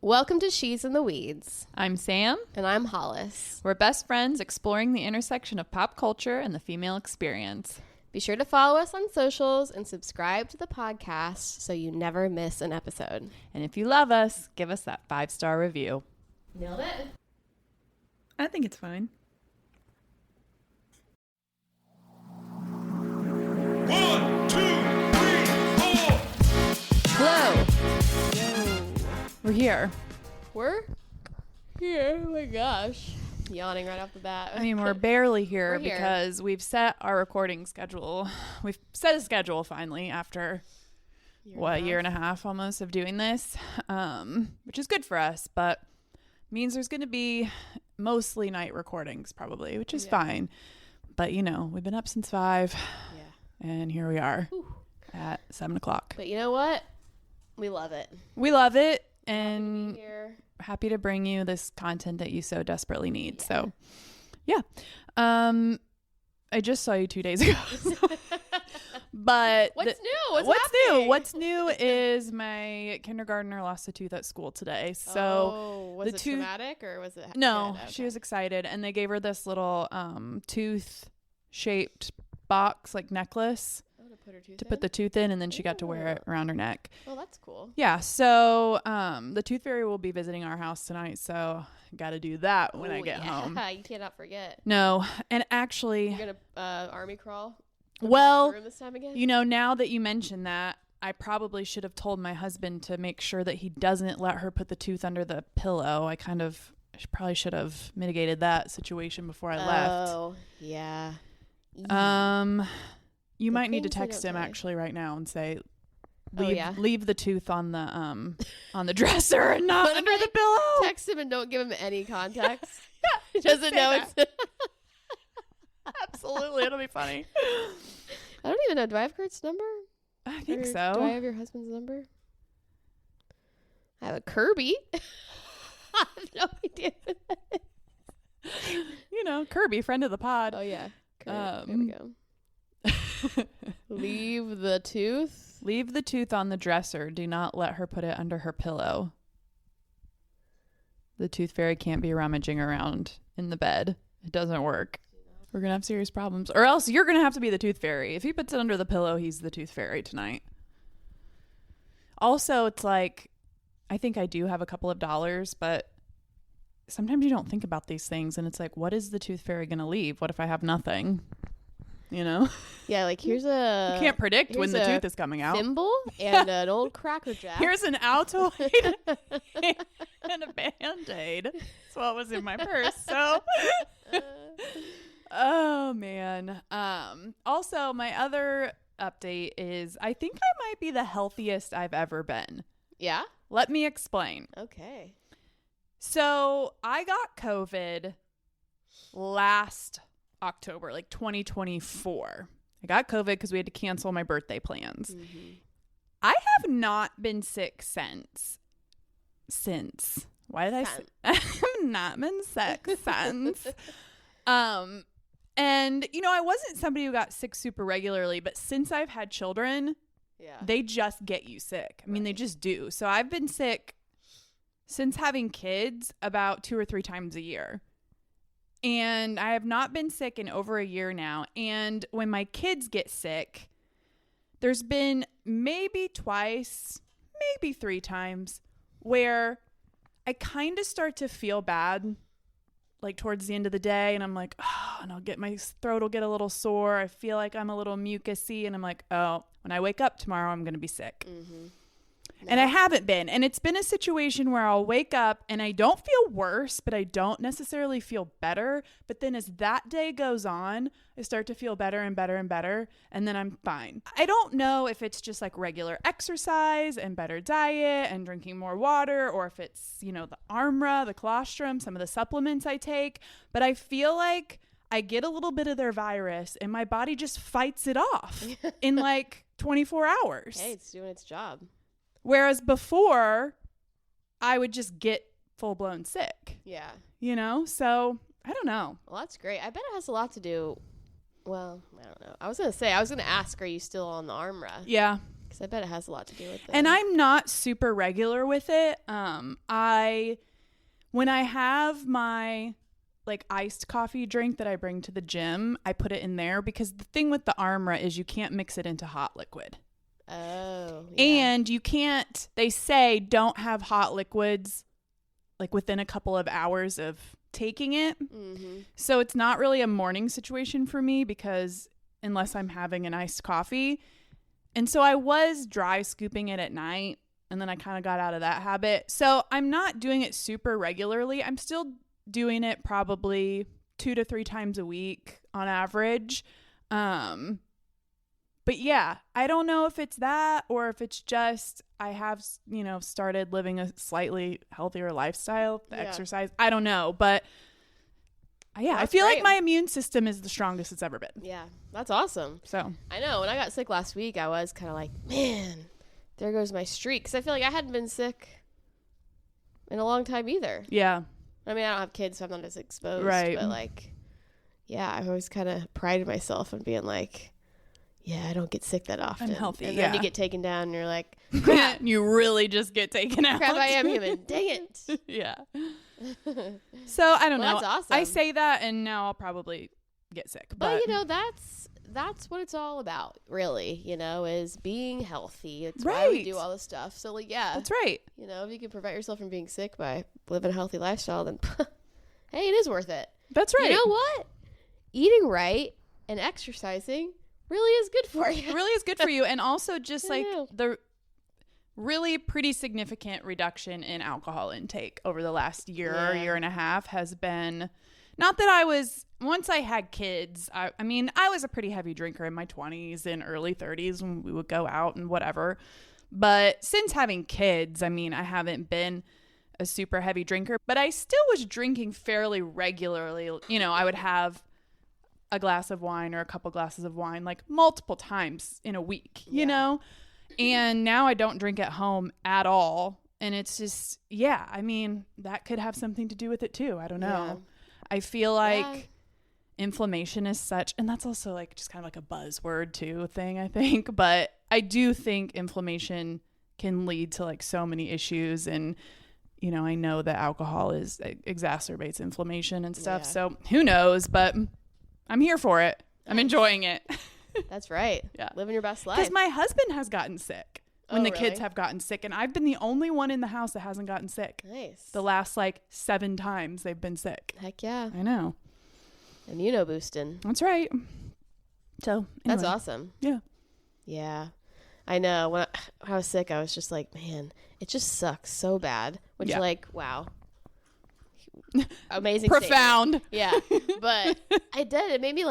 Welcome to She's in the Weeds. I'm Sam. And I'm Hollis. We're best friends exploring the intersection of pop culture and the female experience. Be sure to follow us on socials and subscribe to the podcast so you never miss an episode. And if you love us, give us that 5-star review. Nailed it? I think it's fine. 1, 2, 3, 4. Hello. Yo. We're here. We're here. Oh my gosh. Yawning right off the bat. I mean, we're barely here We're here. because we've set our recording schedule. We've set a schedule finally after, a year and a half almost of doing this, which is good for us, but means there's going to be mostly night recordings probably, which is fine. But, you know, we've been up since 5. Yeah. And here we are at 7 o'clock. But you know what? We love it. We love it. And Here. happy to bring you this content that you so desperately need. Yeah. So, yeah. I just saw you 2 days ago. But What's new? What's happening? new? What's new is my kindergartner lost a tooth at school today. So was the it tooth- traumatic or was it no, good? she Okay. was excited, and they gave her this little tooth shaped box, like necklace, Oh, to put her tooth to put the tooth in, and then she got to wear it around her neck. Well, that's cool. Yeah, so the tooth fairy will be visiting our house tonight, so got to do that when I get home. You cannot forget. No, and actually, You're gonna army crawl. well, Room this time again? you know, now that you mention that, I probably should have told my husband to make sure that he doesn't let her put the tooth under the pillow. I probably should have mitigated that situation before I left. Oh, yeah. You might need to things they text don't him tell you. actually right now and say, Oh, yeah? leave the tooth on the dresser and not What if under I the pillow. Text him and don't give him any context. He just doesn't say know that. it's... Absolutely, it'll be funny. I don't even know. Do I have Kurt's number? I think Or so. Do I have your husband's number? I have a Kirby. I have no idea. You know, Kirby, friend of the pod. Oh, yeah. Kurt. There we go. Leave the tooth. Leave the tooth on the dresser. Do not let her put it under her pillow. The tooth fairy can't be rummaging around in the bed. It doesn't work. We're going to have serious problems. Or else you're going to have to be the tooth fairy. If he puts it under the pillow, he's the tooth fairy tonight. Also, it's like, I think I do have a couple of dollars, but sometimes you don't think about these things. And it's like, what is the tooth fairy going to leave? What if I have nothing? You know? Yeah, like here's a... You can't predict when the here's a tooth is coming out. thimble and an old Cracker Jack. Here's an Altoid and a Band-Aid. That's what was in my purse. So, oh man. Also, my other update is I think I might be the healthiest I've ever been. Yeah? Let me explain. Okay. So I got COVID last October, like 2024. I got COVID because we had to cancel my birthday plans. Mm-hmm. I have not been sick since. Why did I say? I have not been sick since. And you know, I wasn't somebody who got sick super regularly, but since I've had children, Yeah. they just get you sick. I mean, they just do. So I've been sick since having kids about 2 or 3 times a year. And I have not been sick in over a year now. And when my kids get sick, there's been maybe twice, maybe 3 times where I kind of start to feel bad, like towards the end of the day. And I'm like, oh, and my throat will get a little sore. I feel like I'm a little mucusy. And I'm like, oh, when I wake up tomorrow, I'm going to be sick. Mm-hmm. And I haven't been. And it's been a situation where I'll wake up and I don't feel worse, but I don't necessarily feel better. But then as that day goes on, I start to feel better and better and better. And then I'm fine. I don't know if it's just like regular exercise and better diet and drinking more water, or if it's, you know, the Armra, the colostrum, some of the supplements I take. But I feel like I get a little bit of their virus and my body just fights it off in like 24 hours. Hey, it's doing its job. Whereas before, I would just get full-blown sick, Yeah. you know? So, I don't know. Well, that's great. I bet it has a lot to do. Well, I don't know. I was going to ask, are you still on the Armra? Yeah. Because I bet it has a lot to do with it. And I'm not super regular with it. When I have my like iced coffee drink that I bring to the gym, I put it in there because the thing with the Armra is you can't mix it into hot liquid. Oh. Yeah. And you can't, they say don't have hot liquids like within a couple of hours of taking it. Mm-hmm. So it's not really a morning situation for me because unless I'm having an iced coffee. And so I was dry scooping it at night and then I kind of got out of that habit. So I'm not doing it super regularly. I'm still doing it probably 2 to 3 times a week on average. But yeah, I don't know if it's that or if it's just I have, started living a slightly healthier lifestyle, the exercise. I don't know. But yeah, I feel like my immune system is the strongest it's ever been. Yeah, that's awesome. So I know when I got sick last week, I was kind of like, man, there goes my streak. Because I feel like I hadn't been sick in a long time either. yeah. I mean, I don't have kids, so I'm not as exposed. Right. But yeah, I've always kind of prided myself on being like, yeah, I don't get sick that often. I'm healthy, and yeah. then you get taken down and you're like, crap, You really just get taken out. I am human. Dang it. Yeah. So I don't know. That's awesome. I say that and now I'll probably get sick. But that's what it's all about, really, is being healthy. It's why we do all this stuff. So, yeah. That's right. If you can prevent yourself from being sick by living a healthy lifestyle, then, hey, it is worth it. That's right. You know what? Eating right and exercising really is good for you. It really is good for you. And also just I like know. the really pretty significant reduction in alcohol intake over the last year or year and a half has been, not that I was, once I had kids, I mean, I was a pretty heavy drinker in my 20s and early 30s when we would go out and whatever. But since having kids, I mean, I haven't been a super heavy drinker, but I still was drinking fairly regularly. I would have a glass of wine or a couple glasses of wine like multiple times in a week, you know? And now I don't drink at home at all. And it's just, I mean, that could have something to do with it too. I don't know. Yeah. I feel like inflammation is such, and that's also like just kind of like a buzzword too thing, I think. But I do think inflammation can lead to like so many issues. And, I know that alcohol exacerbates inflammation and stuff. Yeah. So who knows, but I'm here for it. I'm enjoying it. That's right. Yeah. Living your best life. Because my husband has gotten sick when the kids really? have gotten sick. And I've been the only one in the house that hasn't gotten sick. Nice. The last 7 times they've been sick. Heck yeah. I know. Boosting. That's right. So anyway. That's awesome. Yeah. Yeah. I know. When I was sick, I was just like, man, it just sucks so bad. Which, wow. Amazing. Profound. Statement. Yeah. But I did. It made me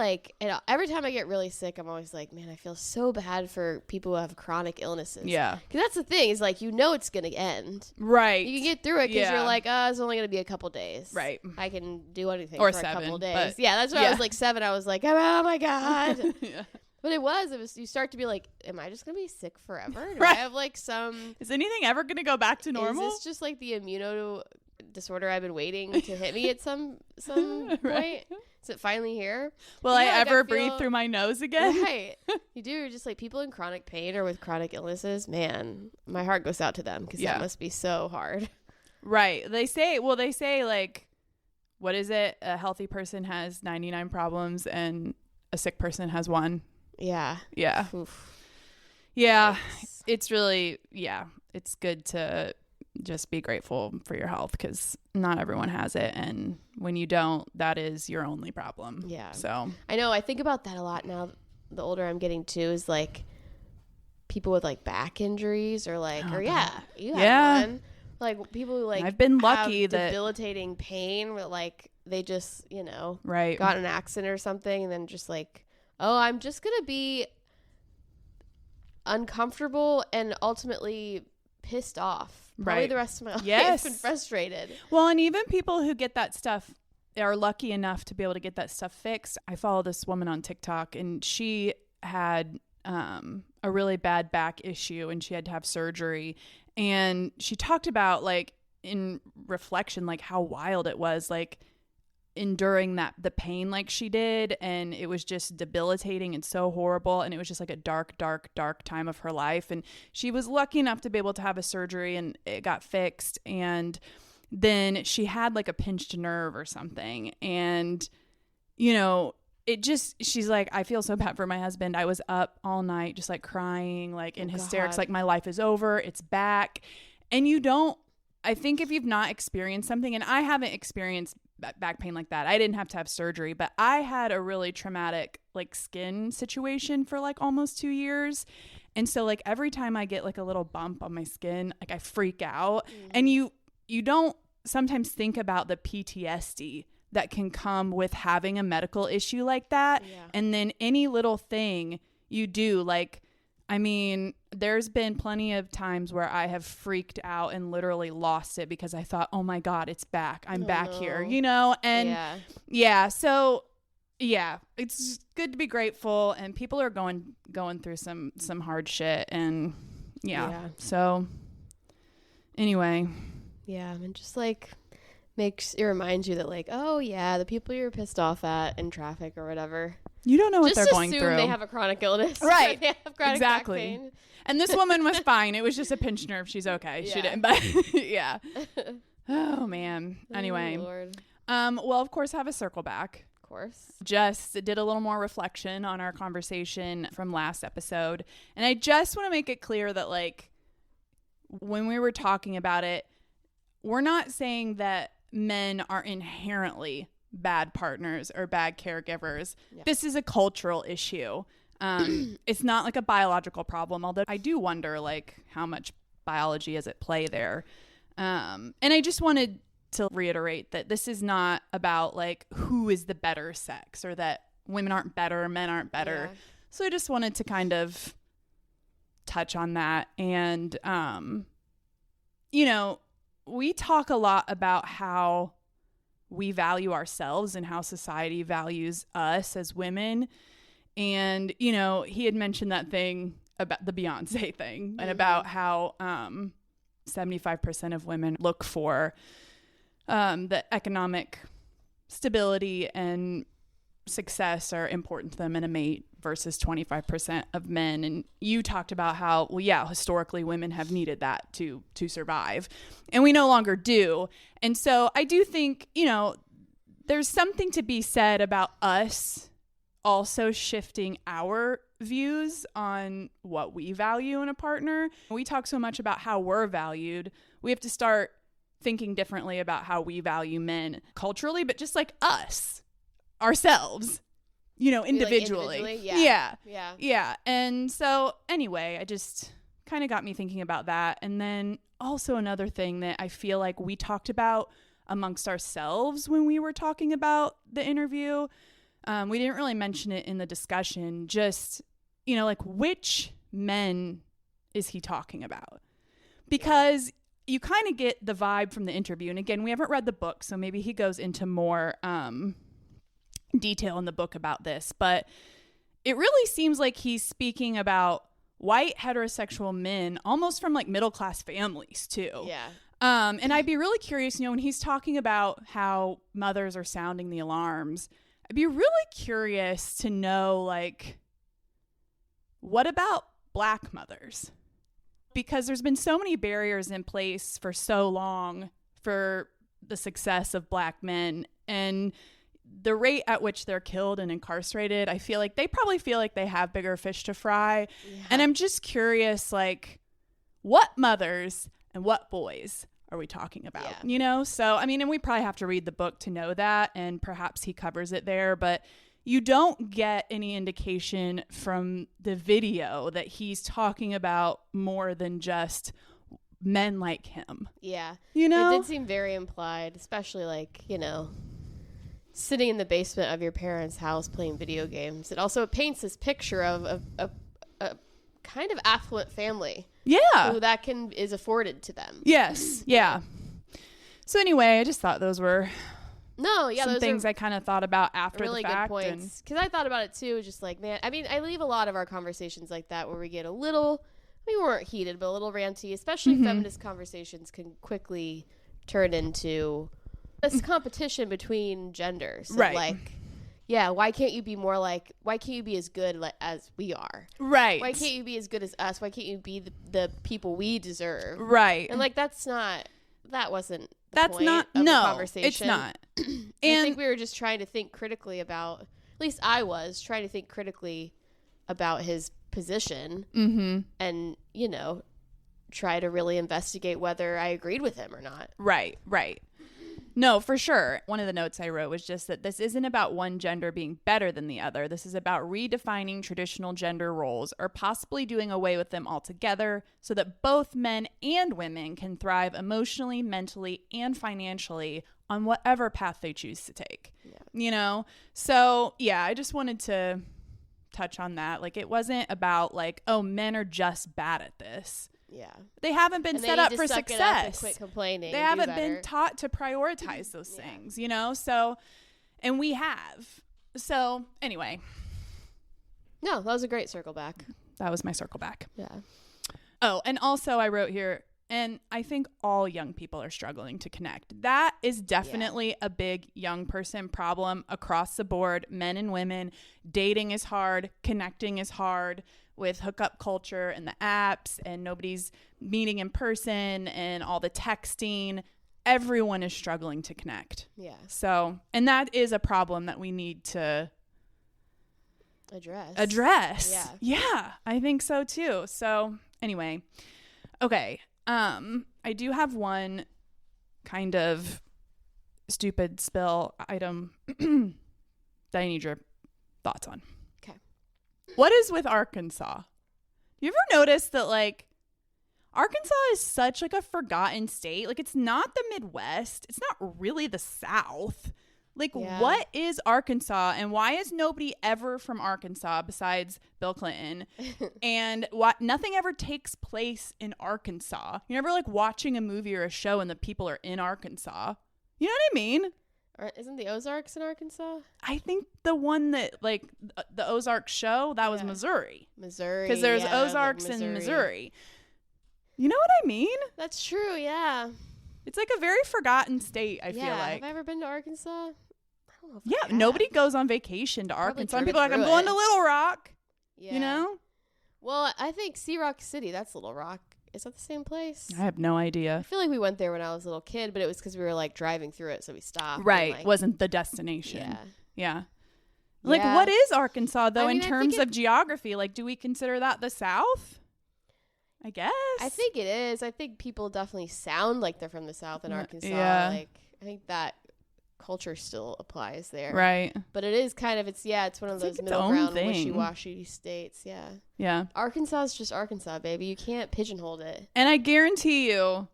every time I get really sick, I'm always like, man, I feel so bad for people who have chronic illnesses. Yeah. Because that's the thing is it's going to end. Right. You can get through it because you're like, it's only going to be a couple days. Right. I can do anything Or for 7, a couple days. but- Yeah, that's why I was like 7. I was like, oh my God. Yeah. But it was, you start to be like, am I just going to be sick forever? Do Right. I have some, Is anything ever going to go back to normal? is this just like the immuno disorder I've been waiting to hit me at some point? Right. Is it finally here? Will I Yeah, like, ever I feel- breathe through my nose again? Right. You do. You're just like people in chronic pain or with chronic illnesses, man, my heart goes out to them because that must be so hard. Right. They say like, what is it? A healthy person has 99 problems and a sick person has 1. Yeah. Yeah. Oof. Yeah. Yikes. It's really, it's good to just be grateful for your health because not everyone has it. And when you don't, that is your only problem. Yeah. So I know. I think about that a lot now. The older I'm getting too is people with back injuries or you have one. Like people who I've been lucky have that debilitating pain where they just, right. got in an accident or something and then just I'm just going to be uncomfortable and ultimately pissed off probably the rest of my life and frustrated. Well, and even people who get that stuff are lucky enough to be able to get that stuff fixed. I follow this woman on TikTok and she had a really bad back issue and she had to have surgery. And she talked about in reflection, how wild it was. enduring the pain like she did, and it was just debilitating and so horrible, and it was just like a dark time of her life. And she was lucky enough to be able to have a surgery, and it got fixed, and then she had like a pinched nerve or something, and she's like, I feel so bad for my husband. I was up all night just like crying, like in hysterics, like my life is over, it's back. And I think if you've not experienced something, and I haven't experienced back pain like that, I didn't have to have surgery, but I had a really traumatic like skin situation for like almost 2 years. And so like every time I get like a little bump on my skin, like I freak out. And you don't sometimes think about the PTSD that can come with having a medical issue like that. Yeah. And then any little thing you do, like, I mean, there's been plenty of times where I have freaked out and literally lost it because I thought, oh my God, it's back. I'm back here, And so it's good to be grateful, and people are going through some hard shit, and so anyway. Yeah, and just like it reminds you that like, oh yeah, the people you're pissed off at in traffic or whatever, you don't know what they're going through. Just assume they have a chronic illness. Right. They have chronic back pain. And this woman was fine. It was just a pinched nerve. She's okay. Yeah. She didn't, but yeah. Oh, man. Anyway. Oh, Lord. Well, of course, have a circle back. Of course. Just did a little more reflection on our conversation from last episode. And I just want to make it clear that, like, when we were talking about it, we're not saying that men are inherently bad partners or bad caregivers. Yeah. This is a cultural issue. It's not like a biological problem, although I do wonder like how much biology is at play there. And I just wanted to reiterate that this is not about like who is the better sex, or that women aren't better, men aren't better. Yeah. So I just wanted to kind of touch on that. And, we talk a lot about how we value ourselves and how society values us as women. And, he had mentioned that thing about the Beyonce thing, and about how 75% of women look for the economic stability and success are important to them in a mate, versus 25% of men. And you talked about how, historically women have needed that to survive, and we no longer do. And so I do think, there's something to be said about us also shifting our views on what we value in a partner. We talk so much about how we're valued. We have to start thinking differently about how we value men culturally, but just like us, ourselves, individually. Like Yeah. And so anyway, I just kind of got me thinking about that. And then also another thing that I feel like we talked about amongst ourselves when we were talking about the interview. We didn't really mention it in the discussion, just, like which men is he talking about? Because you kind of get the vibe from the interview. And again, we haven't read the book, so maybe he goes into more detail in the book about this, but it really seems like he's speaking about white heterosexual men, almost from like middle-class families too. Yeah. And I'd be really curious, when he's talking about how mothers are sounding the alarms, I'd be really curious to know, like, what about Black mothers? Because there's been so many barriers in place for so long for the success of Black men, and the rate at which they're killed and incarcerated, I feel like they probably feel like they have bigger fish to fry. Yeah. And I'm just curious, like, what mothers and what boys are we talking about? Yeah. So, I mean, and we probably have to read the book to know that, and perhaps he covers it there, but you don't get any indication from the video that he's talking about more than just men like him. Yeah. It did seem very implied, especially like, sitting in the basement of your parents' house playing video games. It also paints this picture of a kind of affluent family. Yeah. Who that is afforded to them. Yes. Yeah. So anyway, I just thought those were some those things I kind of thought about after really the fact. Really good points. Because I thought about it too, just like, man, I mean, I leave a lot of our conversations like that where we get a little, we weren't heated, but a little ranty, especially feminist conversations can quickly turn into this competition between genders. Of Right. Like, yeah, why can't you be as good as we are? Right. Why can't you be as good as us? Why can't you be the people we deserve? Right. And like, that wasn't the That's point not, of the no, conversation. it's not. I And think we were just trying to think critically about, at least I was trying to think critically about his position and, you know, try to really investigate whether I agreed with him or not. right. No, for sure. One of the notes I wrote was just that this isn't about one gender being better than the other. This is about redefining traditional gender roles or possibly doing away with them altogether so that both men and women can thrive emotionally, mentally, and financially on whatever path they choose to take. Yeah. You know? So, yeah, I just wanted to touch on that. Like, it wasn't about like, oh, men are just bad at this. Yeah. They haven't been And set they up need for to suck it up and success. quit complaining. They and do haven't better. been taught to prioritize those things, you know? So, and we have. So, anyway, No, that was a great circle back. that was my circle back. Yeah. Oh, and also I wrote here, and I think all young people are struggling to connect. That is definitely a big young person problem across the board. Men and women, dating is hard, connecting is hard with hookup culture and the apps, and nobody's meeting in person and all the texting. Everyone is struggling to connect. Yeah. So, and that is a problem that we need to address. Yeah, I think so too. So, anyway, okay. I do have one kind of stupid spill item that I need your thoughts on. Okay. What is with Arkansas? You ever notice that like Arkansas is such like a forgotten state? Like, it's not the Midwest. It's not really the South. Like, Yeah. what is Arkansas, and why is nobody ever from Arkansas besides Bill Clinton? And nothing ever takes place in Arkansas. You're never like watching a movie or a show and the people are in Arkansas. You know what I mean? Isn't the Ozarks in Arkansas? I think the one that like the Ozark show, that was Yeah. Missouri. Missouri. Because there's yeah, like Ozarks in Missouri. You know what I mean? That's true, yeah. It's like a very forgotten state, I feel like. Have I ever been to Arkansas? I don't know if I Yeah, have. nobody goes on vacation to Probably Arkansas. And driven people are like, I'm through going it. to Little Rock. Yeah. You know? Well, I think Sea Rock City, that's Little Rock. Is that the same place? I have no I idea. feel like we went there when I was a little kid, but it was because we were like driving through it, so we stopped. and, Right. like, Wasn't the destination. yeah. Yeah. Like, Yeah. what is Arkansas, though, I mean, in I terms think of geography? Like, do we consider that the South? I guess. I think it is. I think people definitely sound like they're from the South in Arkansas. yeah. Like, I think that culture still applies there. Right. But it is kind of, it's one of It's like those its middle own ground thing. wishy-washy states. Yeah. Yeah. Arkansas is just Arkansas, baby. You can't pigeonhole it. And I guarantee you,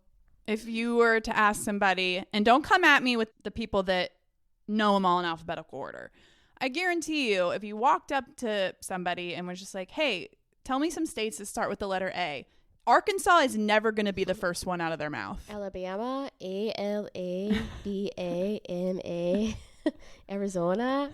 if you were to ask somebody, and don't come at me with the people that know them all in alphabetical order. I guarantee you, if you walked up to somebody and was just like, hey, tell me some states that start with the letter A, Arkansas is never going to be the first one out of their mouth. Alabama, Alabama. Arizona,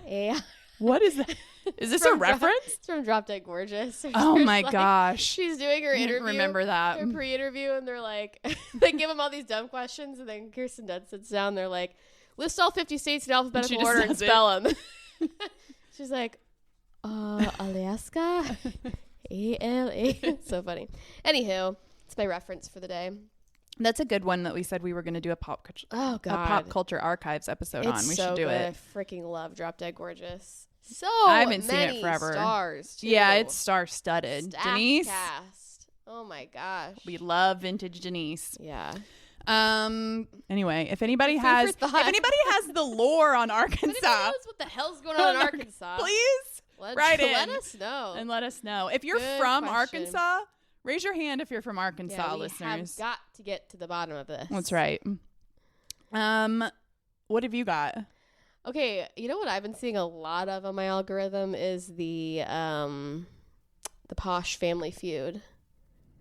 What is that? Is this a reference? It's from Drop Dead Gorgeous. Oh There's, my like, gosh. She's doing her I didn't interview. remember that. Her pre-interview, and they're like, they give them all these dumb questions, and then Kirsten Dunst sits down. They're like, list all 50 states in alphabetical just order and does it. spell them. She's like, Alaska, ALA. It's so funny. Anywho, it's my reference for the day. That's a good one that we said we were going to do a pop culture archives episode on. We should do it. I freaking love Drop Dead Gorgeous. So I haven't seen it many forever. Stars, too. Yeah, it's star-studded. Stacked Denise, cast. Oh my gosh. we love vintage Denise. Yeah. Anyway, if anybody Food has for thought. the lore on If anybody Arkansas, knows what the hell's going on in Arkansas, please write let in us know. and let us know. If you're Good from question. Arkansas, raise your hand if you're from Arkansas, Yeah, we listeners. have got to get to the bottom of this. That's right. What have you got? Okay, you know what I've been seeing a lot of on my algorithm is the Posh family feud.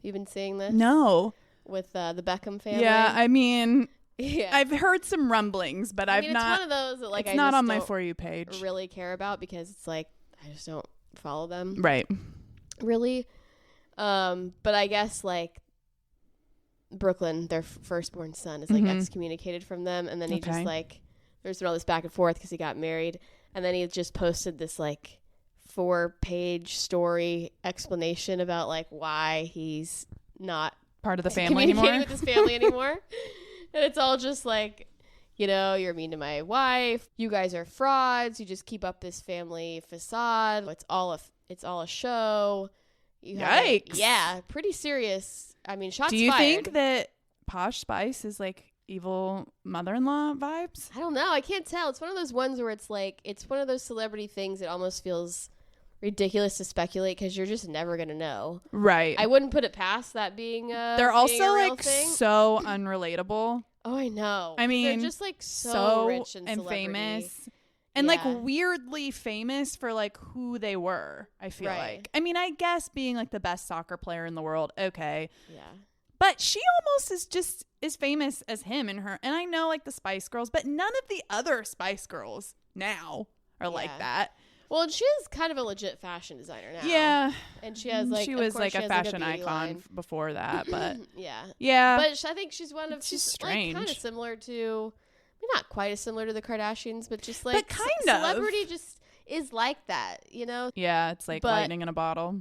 You've been seeing this? No. With the Beckham family? Yeah, I mean, yeah. I've heard some rumblings, but I've it's not. one of those that like it's I not just on my don't For You page. really care about because it's like I just don't follow them. Right. Really. But I guess like Brooklyn, their firstborn son, is like excommunicated from them, and then he just like there's been all this back and forth because he got married, and then he just posted this like 4-page story explanation about like why he's not part of the family anymore, with his family anymore, and it's all just like, you know, you're mean to my wife, you guys are frauds, you just keep up this family facade, it's all a show. Yikes. Yeah, pretty serious. I mean, shots fired. Do you think that Posh Spice is like evil mother-in-law vibes? I don't know. I can't tell. It's one of those ones where it's like, it's one of those celebrity things that almost feels ridiculous to speculate because you're just never going to know. Right. I wouldn't put it past that being They're also a real like thing. so unrelatable. Oh, I know. I mean, they're just like so rich and famous. And like weirdly famous for like who they were, I feel like. I mean, I guess being like the best soccer player in the world, okay. Yeah. But she almost is just as famous as him and her. And I know like the Spice Girls, but none of the other Spice Girls now are like that. Well, and she is kind of a legit fashion designer now. Yeah. And she has like, she was like a fashion icon before that, but yeah. But I think she's one of, she's strange. Like kind of similar to, not quite as similar to the Kardashians, but just like but kind of celebrity just is like that, you know? Yeah, it's like lightning in a bottle.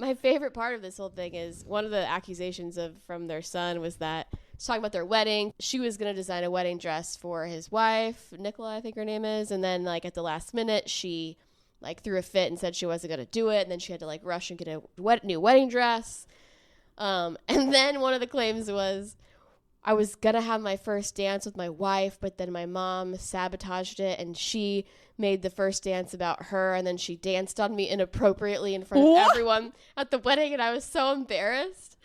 My favorite part of this whole thing is one of the accusations from their son was that he's talking about their wedding. She was going to design a wedding dress for his wife, Nicola, I think her name is, and then like at the last minute she like threw a fit and said she wasn't going to do it, and then she had to like rush and get a new wedding dress. And then one of the claims was, I was going to have my first dance with my wife, but then my mom sabotaged it, and she made the first dance about her, and then she danced on me inappropriately in front of everyone at the wedding, and I was so embarrassed.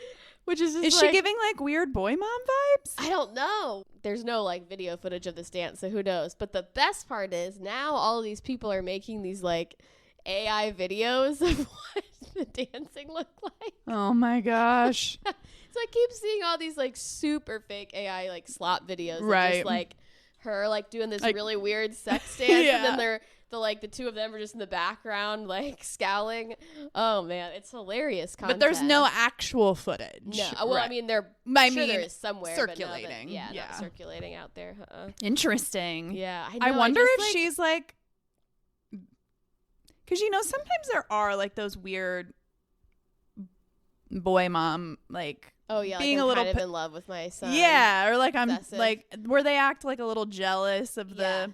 Which is just she giving like weird boy mom vibes? I don't know. There's no like video footage of this dance, so who knows? But the best part is now all of these people are making these like AI videos of what the dancing looked like. Oh my gosh. So I keep seeing all these like super fake AI like slop videos, right? Of just like her like doing this like, really weird sex dance, and then the two of them are just in the background like scowling. Oh man, it's hilarious content. But there's no actual footage. No, well, I mean there is somewhere circulating. But not circulating out there. Interesting. Yeah, I wonder if she's like, because you know sometimes there are like those weird boy mom like. Oh yeah, being like a little kind of in love with my son. Yeah, or like obsessive. I'm like where they act like a little jealous of the.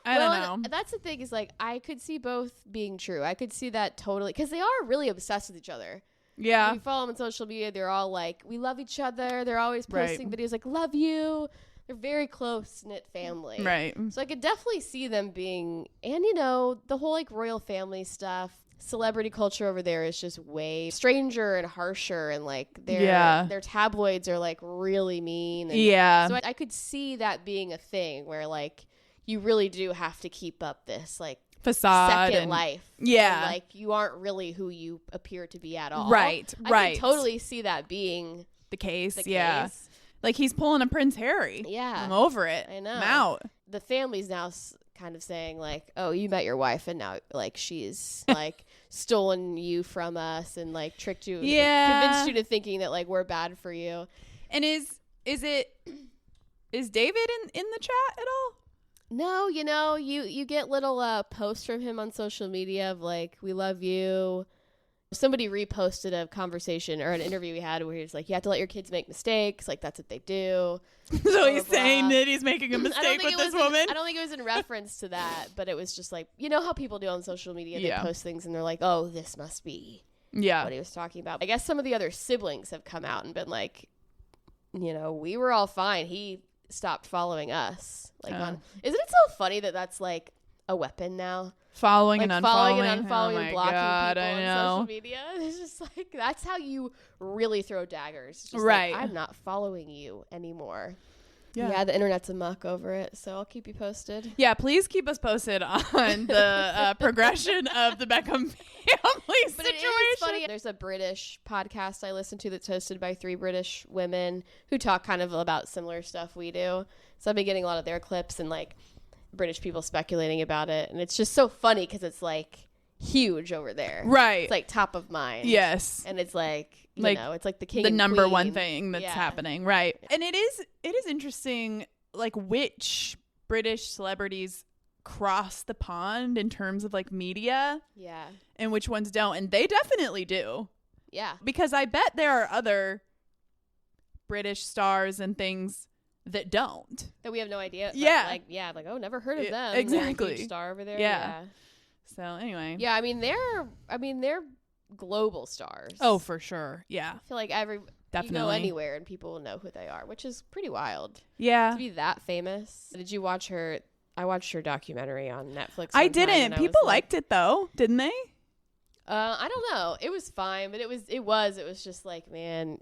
I don't know. That's the thing is like I could see both being true. I could see that totally because they are really obsessed with each other. Yeah, we follow them on social media. They're all like, we love each other. They're always posting videos like love you. They're very close knit family. Right. So I could definitely see them being, and you know the whole like royal family stuff. Celebrity culture over there is just way stranger and harsher, and like their tabloids are like really mean. And so I could see that being a thing where like you really do have to keep up this like facade second life. Yeah, and, like you aren't really who you appear to be at all. Right. I could totally see that being the case. Like he's pulling a Prince Harry. Yeah, I'm over it. I know. I'm out. The family's now kind of saying like, oh, you met your wife and now like she's like stolen you from us and like tricked you, convinced you to thinking that like we're bad for you. And is David in the chat at all? No, you know, you get little posts from him on social media of like, we love you. Somebody reposted a conversation or an interview we had where he was like, you have to let your kids make mistakes. Like, that's what they do. So he's saying that he's making a mistake with this woman? I don't think it was in reference to that, but it was just like, you know how people do on social media? They post things and they're like, oh, this must be what he was talking about. I guess some of the other siblings have come out and been like, you know, we were all fine. He stopped following us. Like, isn't it so funny that that's like a weapon now? Following like and unfollowing. Oh and blocking God, people I know. on social media. It's just like, that's how you really throw daggers. Just right. Like, I'm not following you anymore. Yeah, the internet's a muck over it, so I'll keep you posted. Yeah, please keep us posted on the progression of the Beckham family situation. It is funny. There's a British podcast I listen to that's hosted by 3 British women who talk kind of about similar stuff we do. So I've been getting a lot of their clips and like British people speculating about it, and it's just so funny because it's like huge over there. Right. It's like top of mind. Yes. And it's like, you Like, know, it's like the king The and number queen. one thing that's Yeah. happening. Right. And it is interesting, like, which British celebrities cross the pond in terms of like media Yeah. and which ones don't. And they definitely do. Yeah. Because I bet there are other British stars and things that don't. That we have no idea. Yeah. Like, oh, never heard of them. Exactly. They're a huge star over there. Yeah. So anyway. Yeah, I mean they're global stars. Oh, for sure. Yeah. I feel like you go Definitely. anywhere and people will know who they are, which is pretty wild. Yeah. To be that famous. Did you watch her? I watched her documentary on Netflix. I one time didn't. and I People was like, liked it though, didn't they? I don't know. It was fine, but it was just like, man,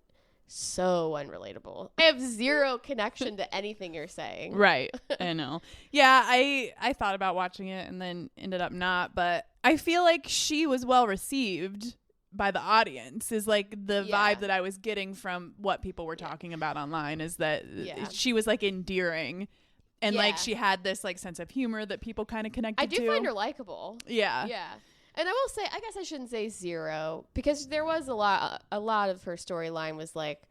so unrelatable. I have zero connection to anything you're saying. Right. I know. Yeah, I thought about watching it and then ended up not, but I feel like she was well received by the audience is like the vibe that I was getting from what people were talking about online is that she was like endearing and like she had this like sense of humor that people kind of connected to. I do find her likable. Yeah. Yeah. And I will say, I guess I shouldn't say zero because there was a lot of her storyline was like,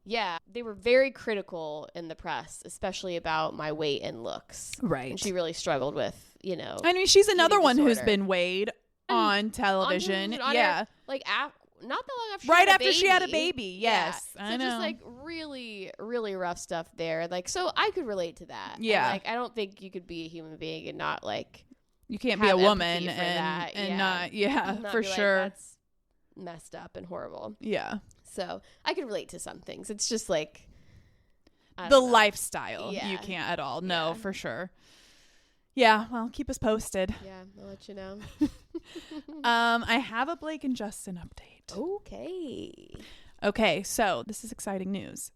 yeah, they were very critical in the press, especially about my weight and looks. Right. And she really struggled with, you know. I mean, she's another one who's disorder. been weighed on television. On yeah. her, like, not that long after right she had a after baby. she had a baby. Yes. Yeah. I So know. just like really, really rough stuff there. Like, so I could relate to that. Yeah. And, like, I don't think you could be a human being and not like. You can't be have a woman empathy for that. and not Not for be like, sure. that's messed up and horrible. Yeah. So I can relate to some things. It's just like I The don't know. lifestyle. Yeah. You can't at all. No, Yeah. for sure. Yeah, well, keep us posted. Yeah, I'll let you know. I have a Blake and Justin update. Okay. Okay, so this is exciting news.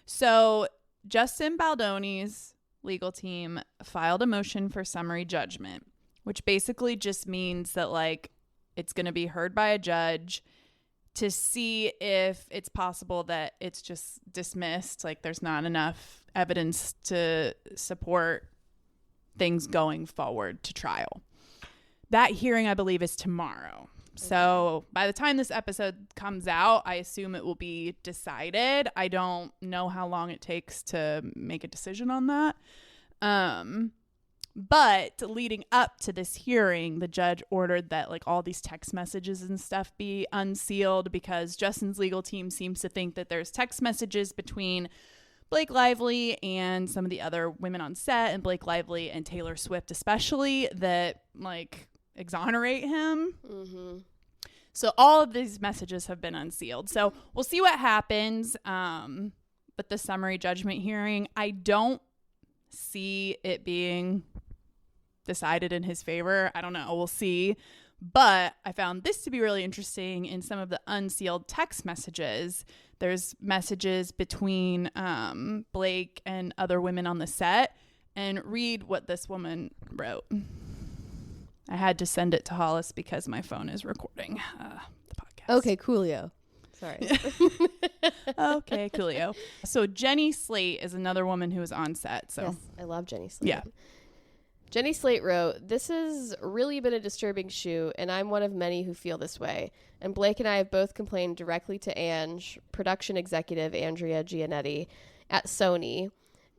So Justin Baldoni's legal team filed a motion for summary judgment, which basically just means that like it's going to be heard by a judge to see if it's possible that it's just dismissed, like there's not enough evidence to support things going forward to trial. That hearing, I believe, is tomorrow. So by the time this episode comes out, I assume it will be decided. I don't know how long it takes to make a decision on that. But leading up to this hearing, the judge ordered that like all these text messages and stuff be unsealed because Justin's legal team seems to think that there's text messages between Blake Lively and some of the other women on set, and Blake Lively and Taylor Swift especially, that like exonerate him. Mm-hmm. So all of these messages have been unsealed. So we'll see what happens. But the summary judgment hearing, I don't see it being decided in his favor. I don't know. We'll see. But I found this to be really interesting in some of the unsealed text messages. There's messages between Blake and other women on the set. And read what this woman wrote. I had to send it to Hollis because my phone is recording the podcast. Okay, coolio. Sorry. Okay, coolio. So Jenny Slate is another woman who is on set. So Yes, I love Jenny Slate. Yeah. Jenny Slate wrote, "This has really been a disturbing shoot, and I'm one of many who feel this way. And Blake and I have both complained directly to Ange, production executive Andrea Giannetti, at Sony,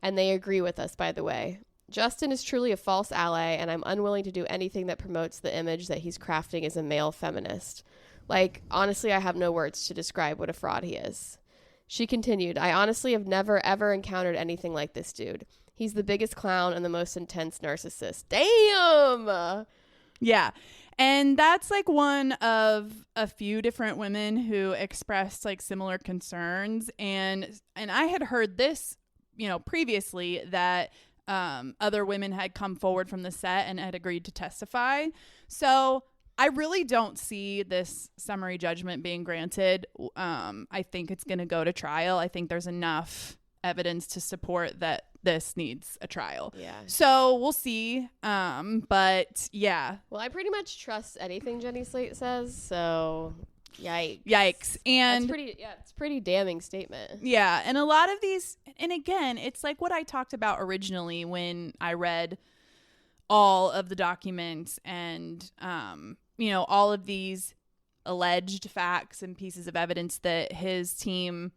and they agree with us, by the way. Justin is truly a false ally, and I'm unwilling to do anything that promotes the image that he's crafting as a male feminist. Like, honestly, I have no words to describe what a fraud he is." She continued, "I honestly have never, ever encountered anything like this dude. He's the biggest clown and the most intense narcissist." Damn! Yeah. And that's like one of a few different women who expressed like similar concerns. And I had heard this, you know, previously that other women had come forward from the set and had agreed to testify. So I really don't see this summary judgment being granted. I think it's going to go to trial. I think there's enough evidence to support that this needs a trial. Yeah. So we'll see. But yeah. Well, I pretty much trust anything Jenny Slate says, so yikes. Yikes. And it's a pretty damning statement. yeah, and a lot of these, and again, it's like what I talked about originally when I read all of the documents and, all of these alleged facts and pieces of evidence that his team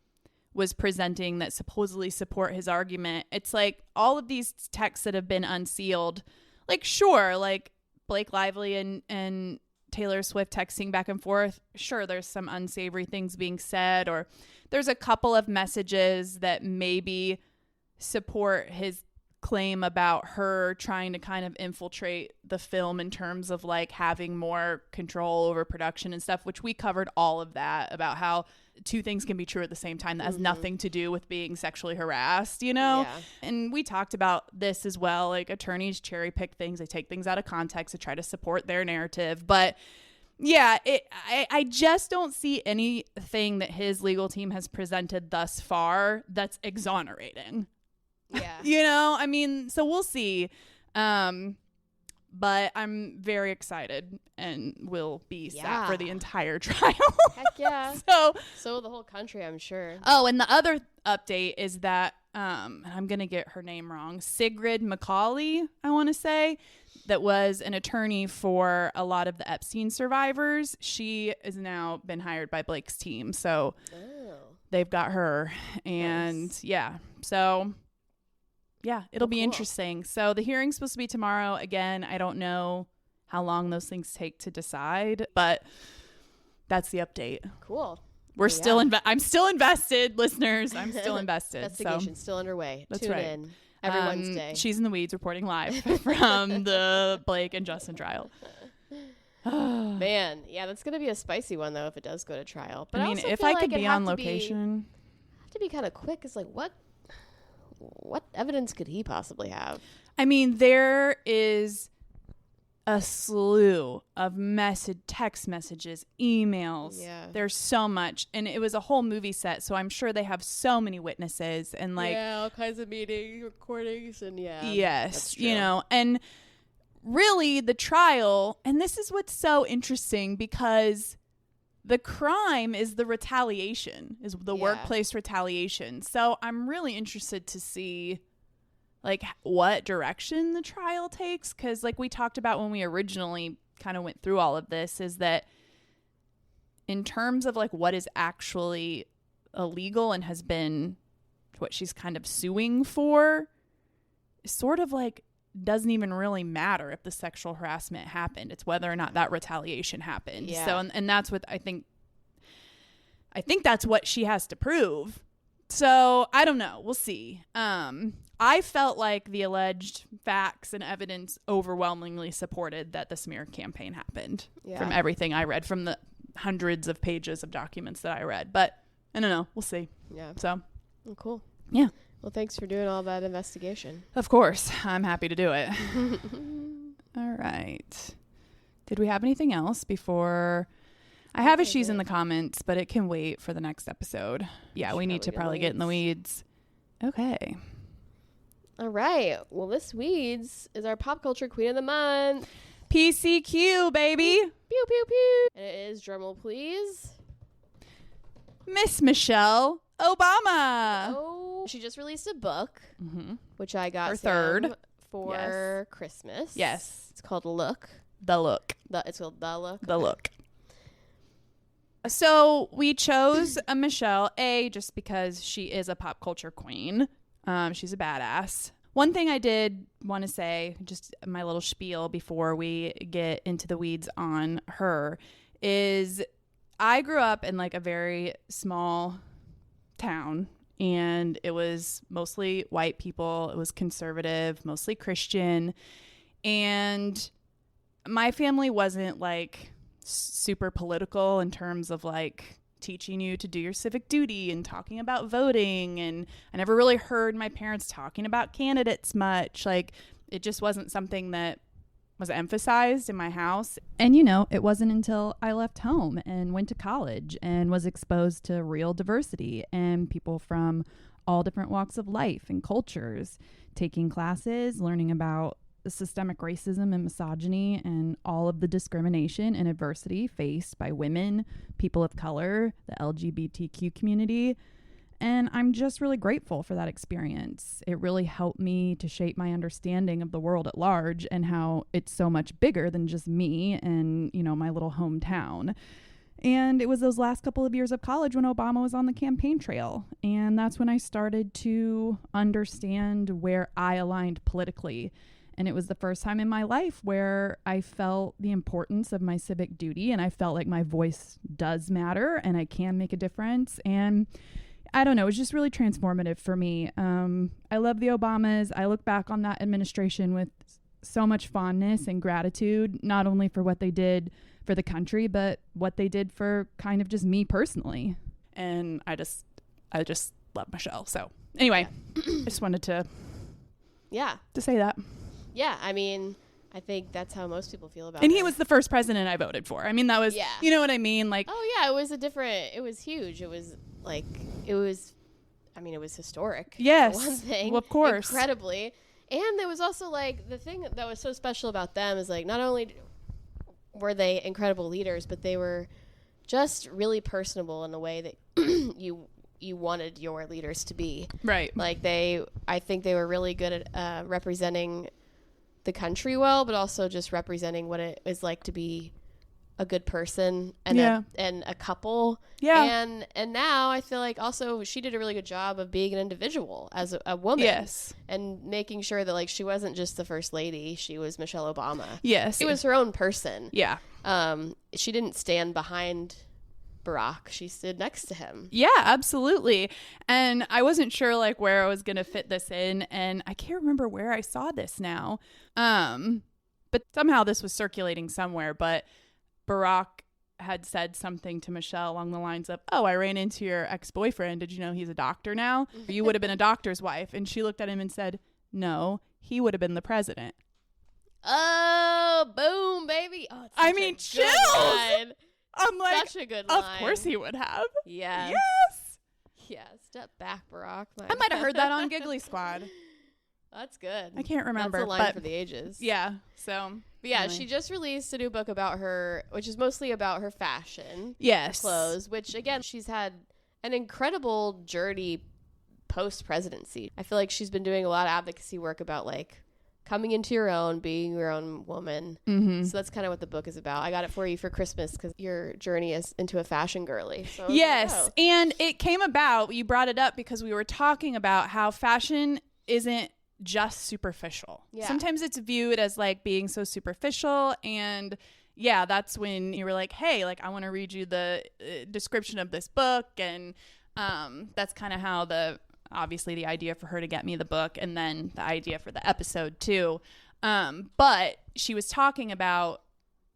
was presenting that supposedly support his argument. It's like all of these texts that have been unsealed, like, sure, like Blake Lively and Taylor Swift texting back and forth. Sure, there's some unsavory things being said, or there's a couple of messages that maybe support his claim about her trying to kind of infiltrate the film in terms of like having more control over production and stuff, which we covered all of that about how two things can be true at the same time that has nothing to do with being sexually harassed, Yeah. And we talked about this as well. Like, attorneys cherry pick things. They take things out of context to try to support their narrative. But yeah, I just don't see anything that his legal team has presented thus far that's exonerating. Yeah. I mean, so we'll see. But I'm very excited and will be sat for the entire trial. Heck yeah. So the whole country, I'm sure. Oh, and the other update is that, I'm going to get her name wrong, Sigrid Macaulay, I want to say, that was an attorney for a lot of the Epstein survivors. She has now been hired by Blake's team. So they've got her. And so... yeah, it'll be interesting. So the hearing's supposed to be tomorrow. Again, I don't know how long those things take to decide, but that's the update. Cool. We're still I'm still invested, listeners. I'm still invested. Investigation's still underway. That's Tune right. in every Wednesday. She's in the weeds reporting live from the Blake and Justin trial. Man, yeah, that's going to be a spicy one, though, if it does go to trial. But I mean, if I could be on location. Have to be kind of quick. It's like, what evidence could he possibly have? I mean, there is a slew of text messages, emails. Yeah. There's so much. And it was a whole movie set, so I'm sure they have so many witnesses and like all kinds of meetings, recordings, and yes, and really the trial, and this is what's so interesting because the crime is the retaliation, is the workplace retaliation. So I'm really interested to see like what direction the trial takes. Cause like we talked about when we originally kind of went through all of this, is that in terms of like what is actually illegal and has been what she's kind of suing for, sort of like doesn't even really matter if the sexual harassment happened. It's whether or not that retaliation happened. Yeah. So, and that's what I think that's what she has to prove. So I don't know. We'll see. I felt like the alleged facts and evidence overwhelmingly supported that the smear campaign happened from everything I read, from the hundreds of pages of documents that I read. But I don't know. We'll see. Yeah. So. Oh, cool. Yeah. Well, thanks for doing all that investigation. Of course. I'm happy to do it. All right. Did we have anything else before? I have a she's in the comments, but it can wait for the next episode. Yeah, we need to probably get in the weeds. Okay. All right. Well, this weeds is our pop culture queen of the month. PCQ, baby. Pew, pew, pew. And it is, drumroll please, Miss Michelle Obama. Oh, she just released a book, which I got her third for Christmas. Yes. It's called Look. The Look. It's called The Look. The Look. So we chose a Michelle, just because she is a pop culture queen. She's a badass. One thing I did want to say, just my little spiel before we get into the weeds on her, is I grew up in like a very small town, and it was mostly white people. It was conservative, mostly Christian. And my family wasn't like super political in terms of like teaching you to do your civic duty and talking about voting. And I never really heard my parents talking about candidates much. Like, it just wasn't something that was emphasized in my house. And, it wasn't until I left home and went to college and was exposed to real diversity and people from all different walks of life and cultures, taking classes, learning about systemic racism and misogyny and all of the discrimination and adversity faced by women, people of color, the LGBTQ community. And I'm just really grateful for that experience. It really helped me to shape my understanding of the world at large and how it's so much bigger than just me and, you know, my little hometown. And it was those last couple of years of college when Obama was on the campaign trail. And that's when I started to understand where I aligned politically. And it was the first time in my life where I felt the importance of my civic duty, and I felt like my voice does matter and I can make a difference. And I don't know, it was just really transformative for me. I love the Obamas. I look back on that administration with so much fondness and gratitude, not only for what they did for the country, but what they did for kind of just me personally. And I just love Michelle. So anyway, I just wanted to say that. Yeah, I mean, I think that's how most people feel about it. And he was the first president I voted for. I mean, that was, you know what I mean? Like, oh yeah, it was huge. It was historic. Yes. For one thing. Well, of course. Incredibly. And there was also like, the thing that was so special about them is like, not only were they incredible leaders, but they were just really personable in a way that you wanted your leaders to be. Right. Like I think they were really good at representing the country well, but also just representing what it is like to be a good person and a couple. Yeah. And now I feel like also she did a really good job of being an individual as a woman. Yes. And making sure that like she wasn't just the first lady, she was Michelle Obama. Yes. She was her own person. Yeah. She didn't stand behind Barack. She stood next to him. Yeah, absolutely. And I wasn't sure like where I was going to fit this in, and I can't remember where I saw this now. But somehow this was circulating somewhere, but Barack had said something to Michelle along the lines of, "Oh, I ran into your ex-boyfriend. Did you know he's a doctor now? You would have been a doctor's wife." And she looked at him and said, "No, he would have been the president." Oh, boom, baby. Oh, I mean, chills. I'm like, such a good line. Of course he would have. Yes. Yes. Yeah, step back, Barack. I might have heard that on Giggly Squad. That's good. I can't remember. That's a line for the ages. Yeah. So. But yeah, anyway. she just released a new book about her, which is mostly about her fashion. Yes. Her clothes, which again, she's had an incredible journey post-presidency. I feel like she's been doing a lot of advocacy work about like coming into your own, being your own woman. Mm-hmm. So that's kind of what the book is about. I got it for you for Christmas because your journey is into a fashion girly. So yes. Like, oh. And it came about, you brought it up because we were talking about how fashion isn't just superficial. Yeah. Sometimes it's viewed as like being so superficial, and yeah, that's when you were like, hey, like I want to read you the description of this book, and that's kind of how obviously the idea for her to get me the book, and then the idea for the episode too. But she was talking about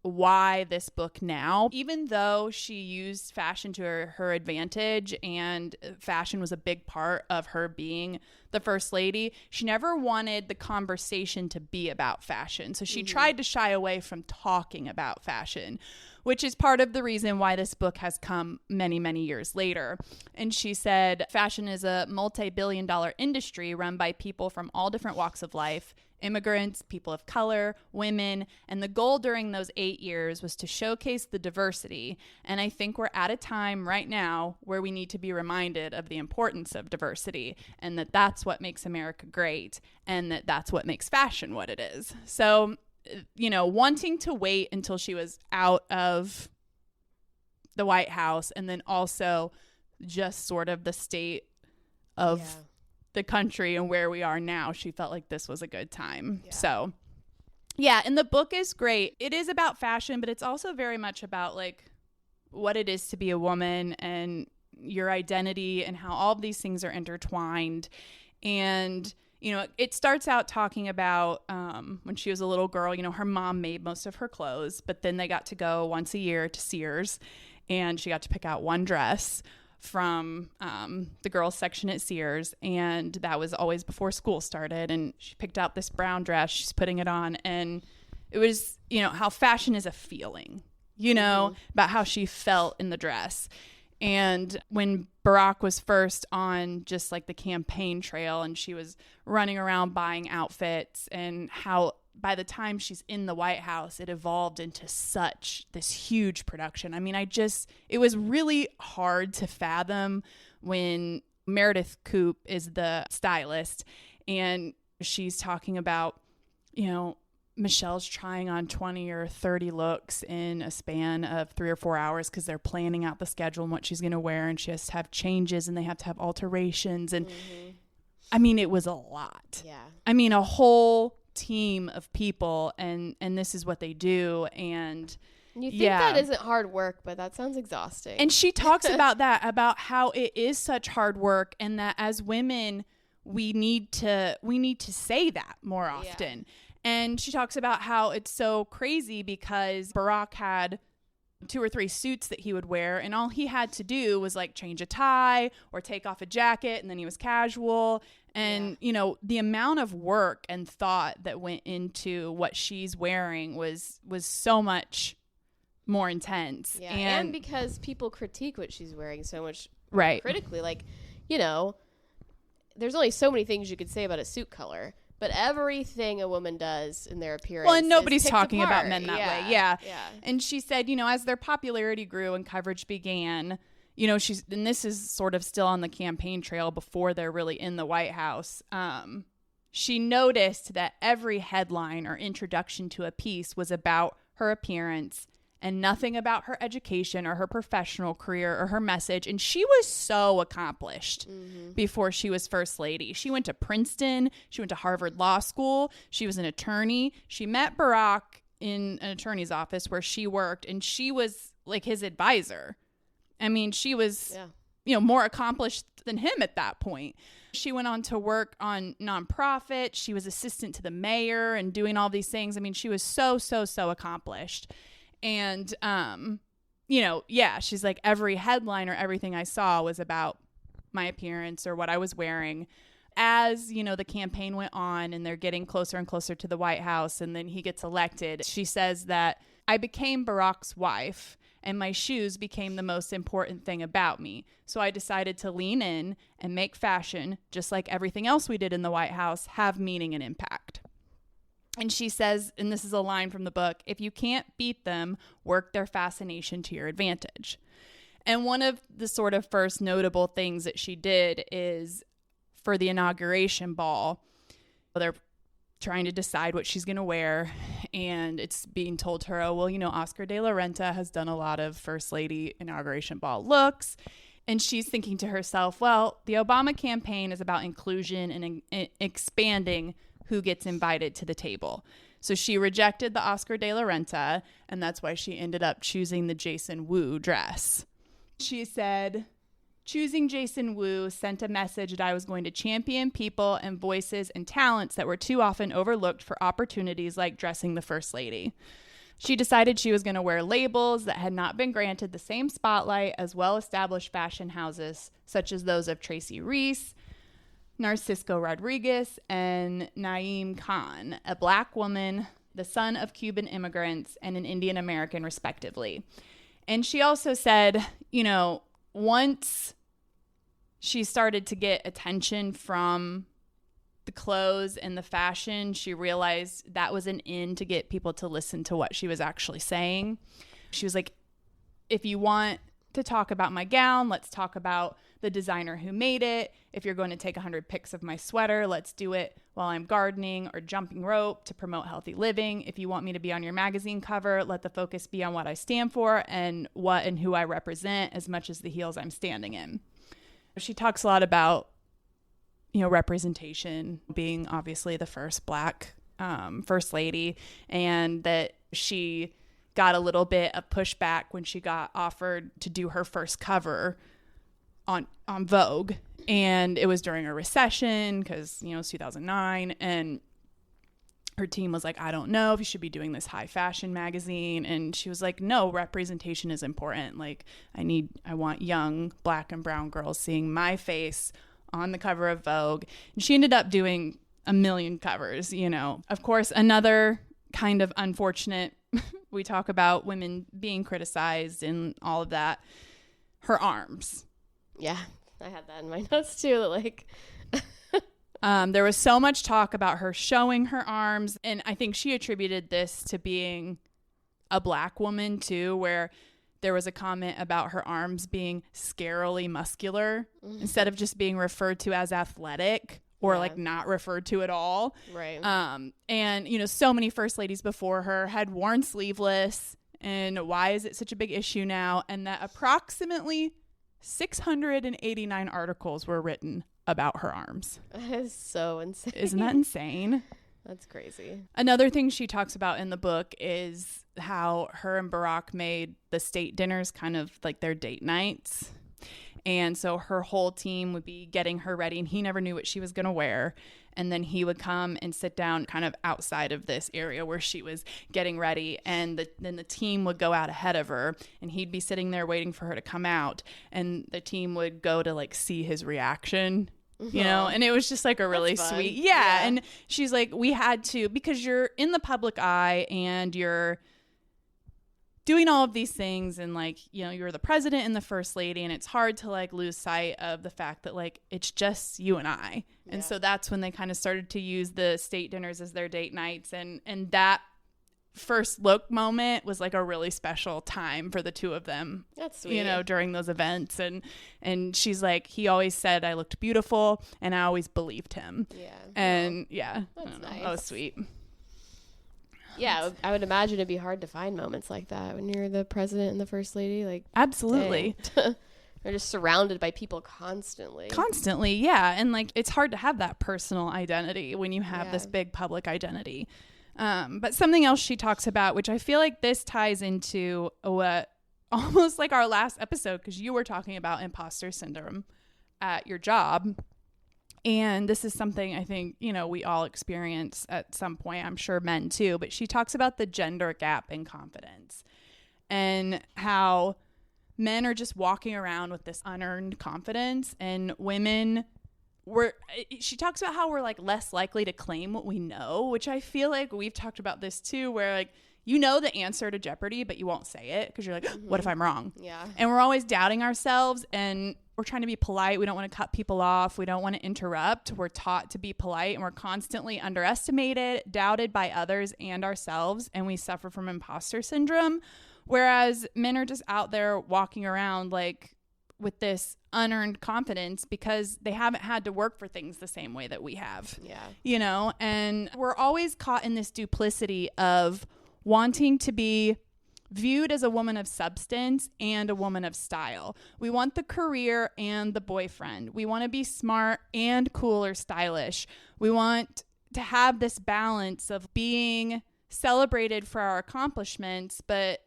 why this book now, even though she used fashion to her advantage, and fashion was a big part of her being the first lady, she never wanted the conversation to be about fashion. So she tried to shy away from talking about fashion, which is part of the reason why this book has come many, many years later. And she said, fashion is a multi-billion-dollar industry run by people from all different walks of life, immigrants, people of color, women, and the goal during those 8 years was to showcase the diversity. And I think we're at a time right now where we need to be reminded of the importance of diversity, and that that's what makes America great, and that that's what makes fashion what it is. So, you know, wanting to wait until she was out of the White House, and then also just sort of the state of the country and where we are now, she felt like this was a good time. Yeah. So yeah, and the book is great. It is about fashion, but it's also very much about like what it is to be a woman and your identity and how all of these things are intertwined. And you know, it starts out talking about when she was a little girl, you know, her mom made most of her clothes, but then they got to go once a year to Sears, and she got to pick out one dress from the girls section at Sears, and that was always before school started, and she picked out this brown dress, she's putting it on, and it was, you know, how fashion is a feeling, you know, about how she felt in the dress. And when Barack was first on just like the campaign trail, and she was running around buying outfits, and how by the time she's in the White House, it evolved into such this huge production. I mean, it was really hard to fathom when Meredith Coop is the stylist, and she's talking about, Michelle's trying on 20 or 30 looks in a span of 3 or 4 hours because they're planning out the schedule and what she's going to wear, and she has to have changes and they have to have alterations. And I mean, it was a lot. Yeah. I mean, a whole team of people, and this is what they do. And you think that isn't hard work, but that sounds exhausting. And she talks about that, about how it is such hard work, and that as women, we need to say that more often. Yeah. And she talks about how it's so crazy because Barack had 2 or 3 suits that he would wear, and all he had to do was like change a tie or take off a jacket, and then he was casual. And, the amount of work and thought that went into what she's wearing was so much more intense. Yeah, and because people critique what she's wearing so much critically. Like, there's only so many things you could say about a suit color. But everything a woman does in their appearance, well, and nobody's talking apart. about men that way. Yeah. And she said, as their popularity grew and coverage began, and this is sort of still on the campaign trail before they're really in the White House. She noticed that every headline or introduction to a piece was about her appearance and nothing about her education or her professional career or her message. And she was so accomplished before she was First Lady. She went to Princeton. She went to Harvard Law School. She was an attorney. She met Barack in an attorney's office where she worked, and she was like his advisor. I mean, she was, more accomplished than him at that point. She went on to work on nonprofit. She was assistant to the mayor and doing all these things. I mean, she was so accomplished. And, she's like, every headline or everything I saw was about my appearance or what I was wearing. As, the campaign went on and they're getting closer and closer to the White House, and then he gets elected, she says that I became Barack's wife and my shoes became the most important thing about me. So I decided to lean in and make fashion, just like everything else we did in the White House, have meaning and impact. And she says, and this is a line from the book, if you can't beat them, work their fascination to your advantage. And one of the sort of first notable things that she did is for the inauguration ball, they're trying to decide what she's going to wear. And it's being told to her, Oscar de la Renta has done a lot of First Lady inauguration ball looks. And she's thinking to herself, well, the Obama campaign is about inclusion and expanding who gets invited to the table. So she rejected the Oscar de la Renta, and that's why she ended up choosing the Jason Wu dress. She said, choosing Jason Wu sent a message that I was going to champion people and voices and talents that were too often overlooked for opportunities like dressing the First Lady. She decided she was going to wear labels that had not been granted the same spotlight as well-established fashion houses, such as those of Tracy Reese, Narcisco Rodriguez, and Naeem Khan, a Black woman, the son of Cuban immigrants, and an Indian American, respectively. And she also said, once she started to get attention from the clothes and the fashion, she realized that was an in to get people to listen to what she was actually saying. She was like, if you want to talk about my gown, let's talk about the designer who made it. If you're going to take 100 pics of my sweater, let's do it while I'm gardening or jumping rope to promote healthy living. If you want me to be on your magazine cover, let the focus be on what I stand for and what and who I represent as much as the heels I'm standing in. She talks a lot about, representation, being obviously the first Black First Lady, and that she got a little bit of pushback when she got offered to do her first cover on Vogue. And it was during a recession because, it's 2009. And her team was like, I don't know if you should be doing this high fashion magazine. And she was like, no, representation is important. Like, I want young Black and brown girls seeing my face on the cover of Vogue. And she ended up doing a million covers, Of course, another kind of unfortunate, we talk about women being criticized and all of that, her arms. Yeah, I had that in my notes too. There was so much talk about her showing her arms, and I think she attributed this to being a Black woman too, where there was a comment about her arms being scarily muscular instead of just being referred to as athletic or like not referred to at all. Right. And, you know, so many first ladies before her had worn sleeveless. And why is it such a big issue now? And that approximately 689 articles were written about her arms. That is so insane. Isn't that insane? That's crazy. Another thing she talks about in the book is how her and Barack made the state dinners kind of like their date nights. And so her whole team would be getting her ready, and he never knew what she was going to wear. And then he would come and sit down kind of outside of this area where she was getting ready. And then the team would go out ahead of her, and he'd be sitting there waiting for her to come out. And the team would go to like see his reaction, you know, and it was just like a really sweet. Yeah. And she's like, we had to, because you're in the public eye and you're doing all of these things, and like, you know, you're the president and the first lady, and it's hard to like lose sight of the fact that like it's just you and I. And so that's when they kind of started to use the state dinners as their date nights, and that first look moment was like a really special time for the two of them. That's sweet. You know, during those events. And she's like, he always said I looked beautiful, and I always believed him. Yeah. And that's nice. That was sweet. Yeah, I would imagine it'd be hard to find moments like that when you're the president and the first lady. Like, absolutely. They're just surrounded by people constantly. Yeah. And like, it's hard to have that personal identity when you have this big public identity. But something else she talks about, which I feel like this ties into what almost like our last episode, because you were talking about imposter syndrome at your job. And this is something I think, you know, we all experience at some point. I'm sure men too. But she talks about the gender gap in confidence and how men are just walking around with this unearned confidence, and women she talks about how we're like less likely to claim what we know, which I feel like we've talked about this too, where like, you know, the answer to Jeopardy, but you won't say it because you're like, what if I'm wrong? Yeah. And we're always doubting ourselves, and we're trying to be polite. We don't want to cut people off. We don't want to interrupt. We're taught to be polite, and we're constantly underestimated, doubted by others and ourselves, and we suffer from imposter syndrome. Whereas men are just out there walking around like with this unearned confidence because they haven't had to work for things the same way that we have. Yeah. You know, and we're always caught in this duplicity of wanting to be viewed as a woman of substance and a woman of style. We want the career and the boyfriend. We want to be smart and cool or stylish. We want to have this balance of being celebrated for our accomplishments, but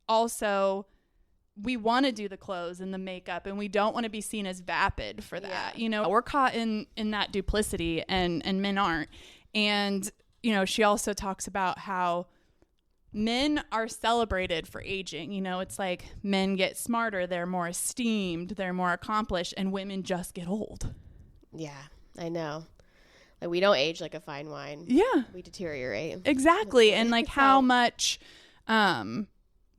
also we want to do the clothes and the makeup, and we don't want to be seen as vapid for that. You know, we're caught in that duplicity, and men aren't. And, you know, she also talks about how men are celebrated for aging. You know, it's like men get smarter, they're more esteemed, they're more accomplished, and women just get old. Yeah, I know. Like, we don't age like a fine wine. Yeah. We deteriorate. Exactly. And like how much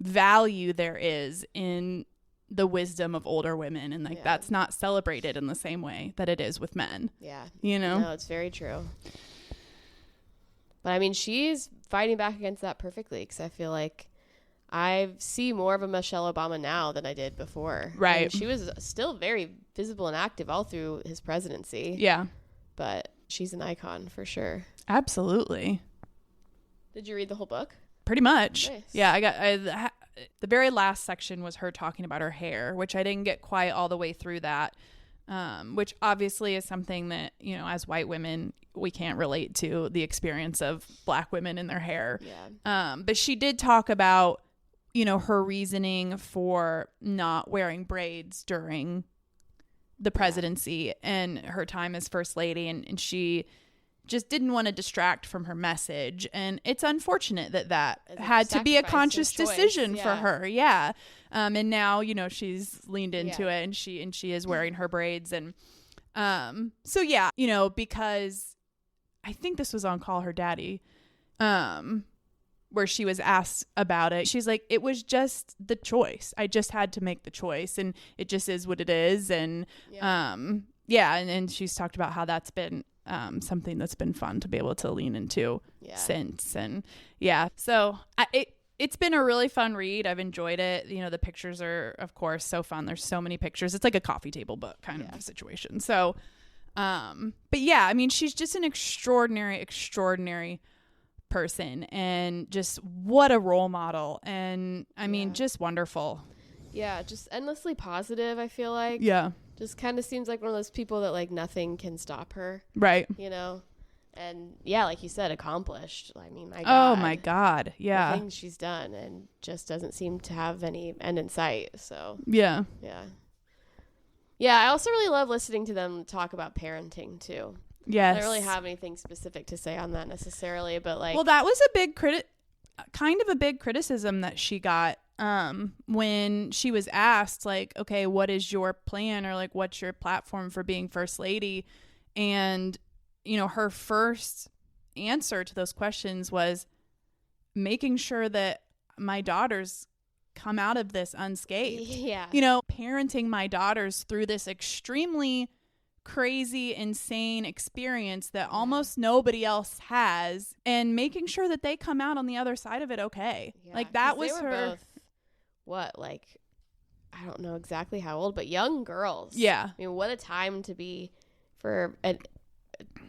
value there is in the wisdom of older women, and like that's not celebrated in the same way that it is with men. Yeah. You know? No, it's very true. But I mean, she's fighting back against that perfectly, because I feel like I see more of a Michelle Obama now than I did before. Right. And she was still very visible and active all through his presidency. Yeah. But she's an icon for sure. Absolutely. Did you read the whole book? Pretty much. Nice. Yeah. The very last section was her talking about her hair, which I didn't get quite all the way through that. Which obviously is something that, you know, as white women, we can't relate to the experience of black women in their hair. Yeah. But she did talk about, you know, her reasoning for not wearing braids during the presidency and her time as first lady. And she just didn't want to distract from her message. And it's unfortunate that had to be a conscious decision for her. Yeah. And now, you know, she's leaned into it, and she is wearing her braids. And so, yeah, you know, because I think this was on Call Her Daddy, where she was asked about it. She's like, it was just the choice. I just had to make the choice, and it just is what it is. And and she's talked about how that's been something that's been fun to be able to lean into since. And so it's been a really fun read. I've enjoyed it. You know, the pictures are, of course, so fun. There's so many pictures. It's like a coffee table book kind of situation. So, but yeah, I mean, she's just an extraordinary person, and just what a role model. And I mean, just wonderful. Yeah, just endlessly positive, I feel like. Yeah. Just kind of seems like one of those people that like nothing can stop her. Right. You know? And yeah, like you said, accomplished. I mean, my Oh God. my God. Yeah. The things she's done, and just doesn't seem to have any end in sight. So Yeah. Yeah, I also really love listening to them talk about parenting too. Yes. I don't really have anything specific to say on that necessarily, but like, well, that was a big kind of a big criticism that she got when she was asked, like, okay, what is your plan, or like, what's your platform for being first lady? And you know, her first answer to those questions was making sure that my daughters come out of this unscathed. Yeah. You know, parenting my daughters through this extremely crazy, insane experience that almost nobody else has, and making sure that they come out on the other side of it okay. Yeah, like that 'cause they was were her. both, what, like, I don't know exactly how old, but young girls. Yeah. I mean, what a time to be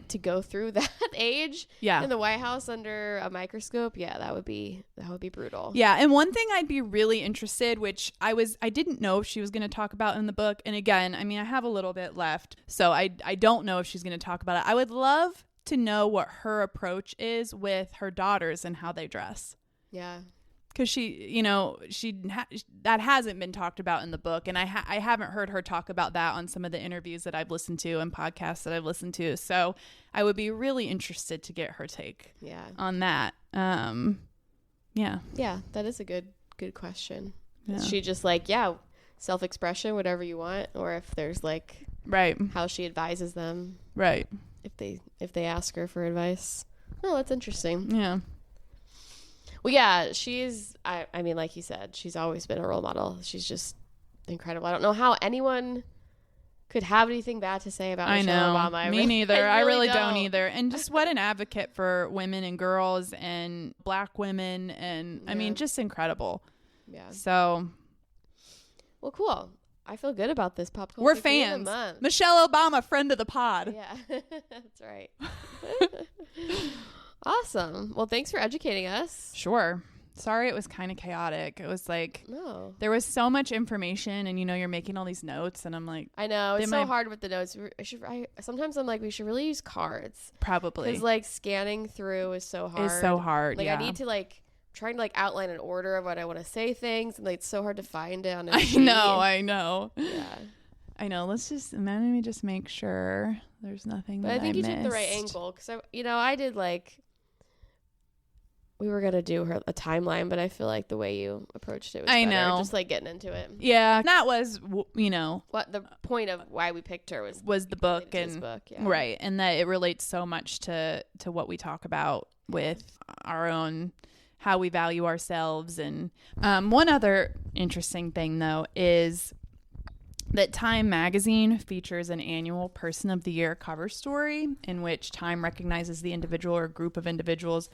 to go through that age Yeah. in the White House under a microscope. Yeah, that would be brutal. Yeah, and one thing I'd be really interested, which I didn't know if she was going to talk about in the book, and again, I mean, I have a little bit left, so I don't know if she's going to talk about it. I would love to know what her approach is with her daughters and how they dress. Yeah. Because she, you know, that hasn't been talked about in the book, and I haven't heard her talk about that on some of the interviews that I've listened to and podcasts that I've listened to. So I would be really interested to get her take on that. Yeah, that is a good Yeah. question. Is she just like, self-expression, whatever you want, or if there's like right how she advises them, right if they ask her for advice. Oh, that's interesting. Yeah. Well, yeah, she's, I mean, like you said, she's always been a role model. She's just incredible. I don't know how anyone could have anything bad to say about Michelle Obama. Me neither. I really don't either. And just what an advocate for women and girls and black women. And I mean, just incredible. Yeah. So. Well, cool. I feel good about this pop culture. We're fans. Michelle Obama, friend of the pod. Yeah, that's right. Awesome. Well, thanks for educating us. Sure. Sorry it was kind of chaotic. It was like, there was so much information, and you know, you're making all these notes, and I'm like, I know, it's so hard with the notes. Sometimes I'm like, we should really use cards. Probably. Because like scanning through is so hard. Like I need to like trying to like outline an order of what I want to say things, and like it's so hard to find it on a sheet. I know. Yeah. I know. Let me just make sure there's nothing that I think you missed. took the right angle, because I did like, we were going to do a timeline, but I feel like the way you approached it was better. Know. Just like getting into it. Yeah. That was, what the point of why we picked her was the book, and book, right. And that it relates so much to what we talk about with our own, how we value ourselves. And one other interesting thing though is that Time magazine features an annual Person of the Year cover story in which Time recognizes the individual or group of individuals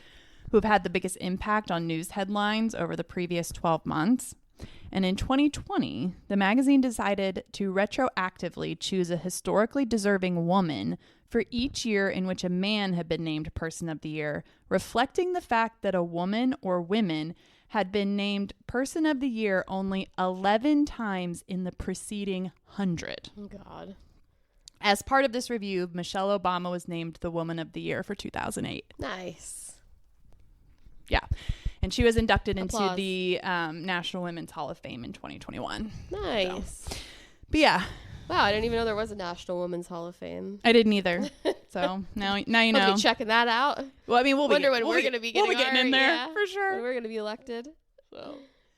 who have had the biggest impact on news headlines over the previous 12 months. And in 2020, the magazine decided to retroactively choose a historically deserving woman for each year in which a man had been named Person of the Year, reflecting the fact that a woman or women had been named Person of the Year only 11 times in the preceding 100. Oh, God. As part of this review, Michelle Obama was named the Woman of the Year for 2008. Nice. Yeah. And she was inducted into the National Women's Hall of Fame in 2021. Nice. So. But yeah. Wow, I didn't even know there was a National Women's Hall of Fame. I didn't either. So now you know. We'll be checking that out. Well, I mean, we're going to be getting in there for sure. When we're going to be elected.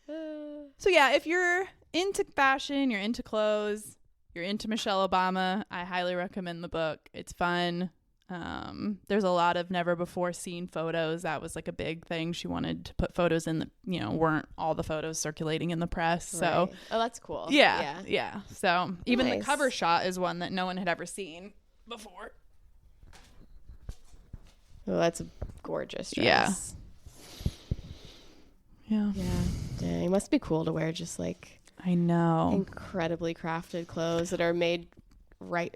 So yeah, if you're into fashion, you're into clothes, you're into Michelle Obama, I highly recommend the book. It's fun. There's a lot of never before seen photos. That was like a big thing. She wanted to put photos in the, weren't all the photos circulating in the press. So, right. Oh, that's cool. Yeah. So even the cover shot is one that no one had ever seen before. Oh, that's a gorgeous dress. Yeah. Yeah. Dang. It must be cool to wear just like I know. incredibly crafted clothes that are made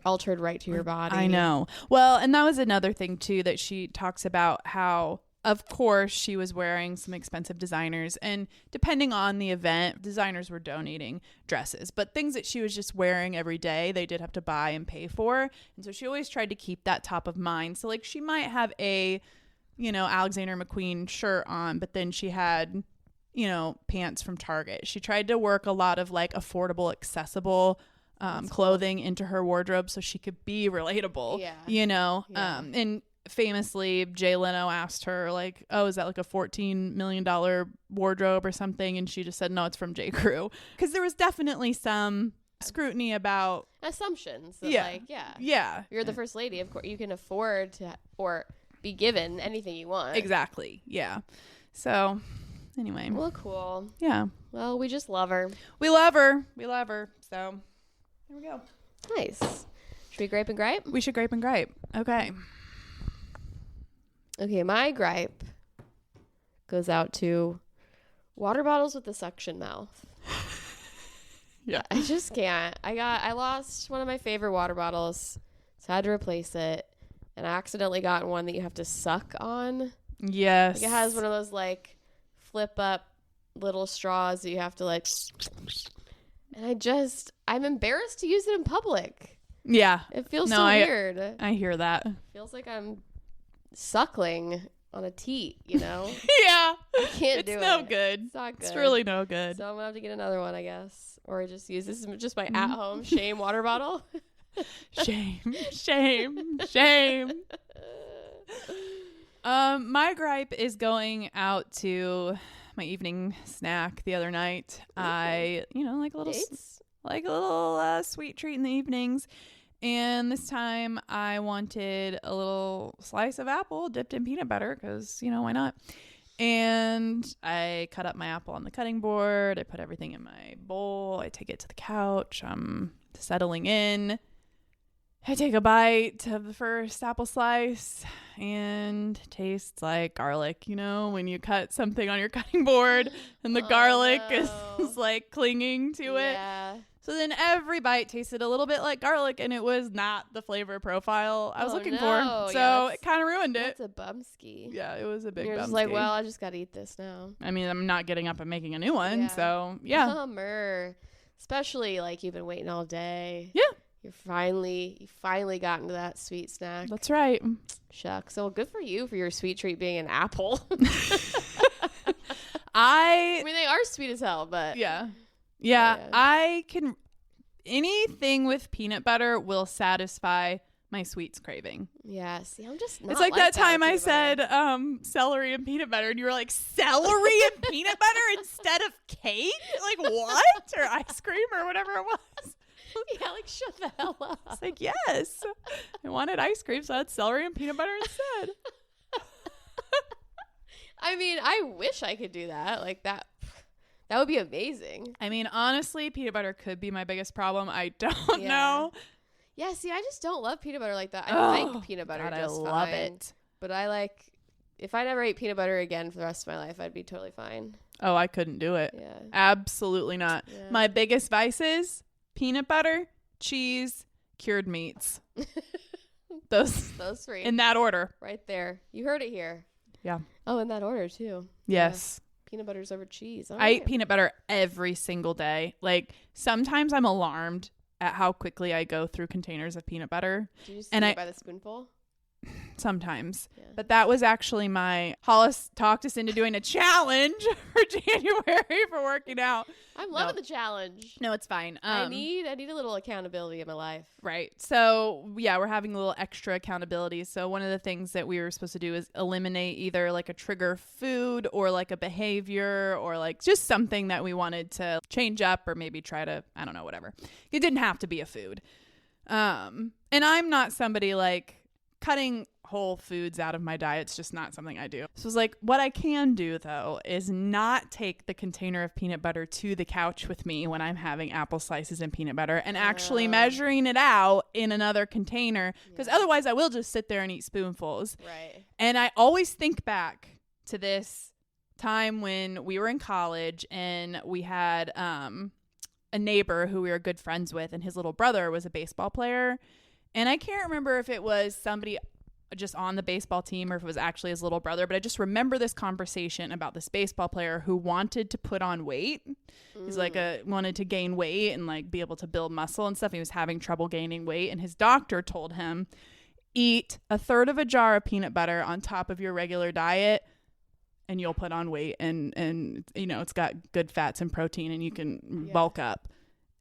altered right to your body. I know. Well, and that was another thing too that she talks about, how of course she was wearing some expensive designers, and depending on the event, designers were donating dresses, but things that she was just wearing every day, they did have to buy and pay for. And so she always tried to keep that top of mind. So like she might have a, Alexander McQueen shirt on, but then she had, pants from Target. She tried to work a lot of like affordable, accessible clothing into her wardrobe so she could be relatable. Yeah. And famously Jay Leno asked her like, oh, is that like a $14 million wardrobe or something? And she just said, no, it's from J. Crew. Because there was definitely some scrutiny about assumptions that, you're the first lady, of course you can afford to or be given anything you want. Exactly. Yeah. So anyway, well, cool. Yeah, well, we just love her. We love her. So there we go. Nice. Should we grape and gripe? We should grape and gripe. Okay, my gripe goes out to water bottles with the suction mouth. Yeah. I just can't. I lost one of my favorite water bottles, so I had to replace it. And I accidentally got one that you have to suck on. Yes. Like it has one of those like flip up little straws that you have to like. And I'm embarrassed to use it in public. Yeah. It feels so weird. I hear that. It feels like I'm suckling on a teat, Yeah. I can't do it. It's no good. It's not good. It's really no good. So I'm going to have to get another one, I guess. Or just use this is just my at-home shame water bottle. Shame. My gripe is going out to my evening snack the other night. I, like a little sweet treat in the evenings. And this time I wanted a little slice of apple dipped in peanut butter because, why not? And I cut up my apple on the cutting board. I put everything in my bowl. I take it to the couch. I'm settling in. I take a bite of the first apple slice and tastes like garlic, when you cut something on your cutting board and the garlic is like clinging to it. Yeah. So then every bite tasted a little bit like garlic, and it was not the flavor profile I was looking for. So it kind of ruined it. That's a bumski. Yeah, it was a big You're bumski. just like, well, I just got to eat this now. I mean, I'm not getting up and making a new one. Yeah. So yeah. Bummer. Especially like you've been waiting all day. Yeah. You finally got into that sweet snack. That's right. Shucks. So good for you for your sweet treat being an apple. I mean, they are sweet as hell, but yeah. Yeah. I can. Anything with peanut butter will satisfy my sweets craving. Yeah. See, I'm just not It's like that time I said butter. Celery and peanut butter, and you were like, celery and peanut butter instead of cake? Like what? Or ice cream or whatever it was. Yeah, like shut the hell up. It's like, yes, I wanted ice cream, so I had celery and peanut butter instead. I mean, I wish I could do that. Like that would be amazing. I mean, honestly, peanut butter could be my biggest problem. I don't know. Yeah, see, I just don't love peanut butter like that. I like peanut butter God, just I love fine, it. But if I never ate peanut butter again for the rest of my life, I'd be totally fine. Oh, I couldn't do it. Yeah. Absolutely not. Yeah. My biggest vices: peanut butter, cheese, cured meats. Those three. in that order. Right there. You heard it here. Yeah. Oh, in that order too. Yes. Yeah. Peanut butter's over cheese. I eat peanut butter every single day. Like sometimes I'm alarmed at how quickly I go through containers of peanut butter. Do you just eat it by the spoonful? Sometimes. Yeah. But that was actually Hollis talked us into doing a challenge for January for working out. I'm loving the challenge. No, it's fine. I need a little accountability in my life. Right. So yeah, we're having a little extra accountability. So one of the things that we were supposed to do is eliminate either like a trigger food or like a behavior or like just something that we wanted to change up or maybe try to, I don't know, whatever. It didn't have to be a food. And I'm not somebody like cutting whole foods out of my diet. It's just not something I do. So it's like, what I can do though is not take the container of peanut butter to the couch with me when I'm having apple slices and peanut butter and actually measuring it out in another container, because otherwise I will just sit there and eat spoonfuls. Right. And I always think back to this time when we were in college and we had a neighbor who we were good friends with, and his little brother was a baseball player. And I can't remember if it was somebody just on the baseball team or if it was actually his little brother, but I just remember this conversation about this baseball player who wanted to put on weight. He's like wanted to gain weight and like be able to build muscle and stuff. He was having trouble gaining weight, and his doctor told him, eat a third of a jar of peanut butter on top of your regular diet and you'll put on weight, and you know, it's got good fats and protein and you can bulk up.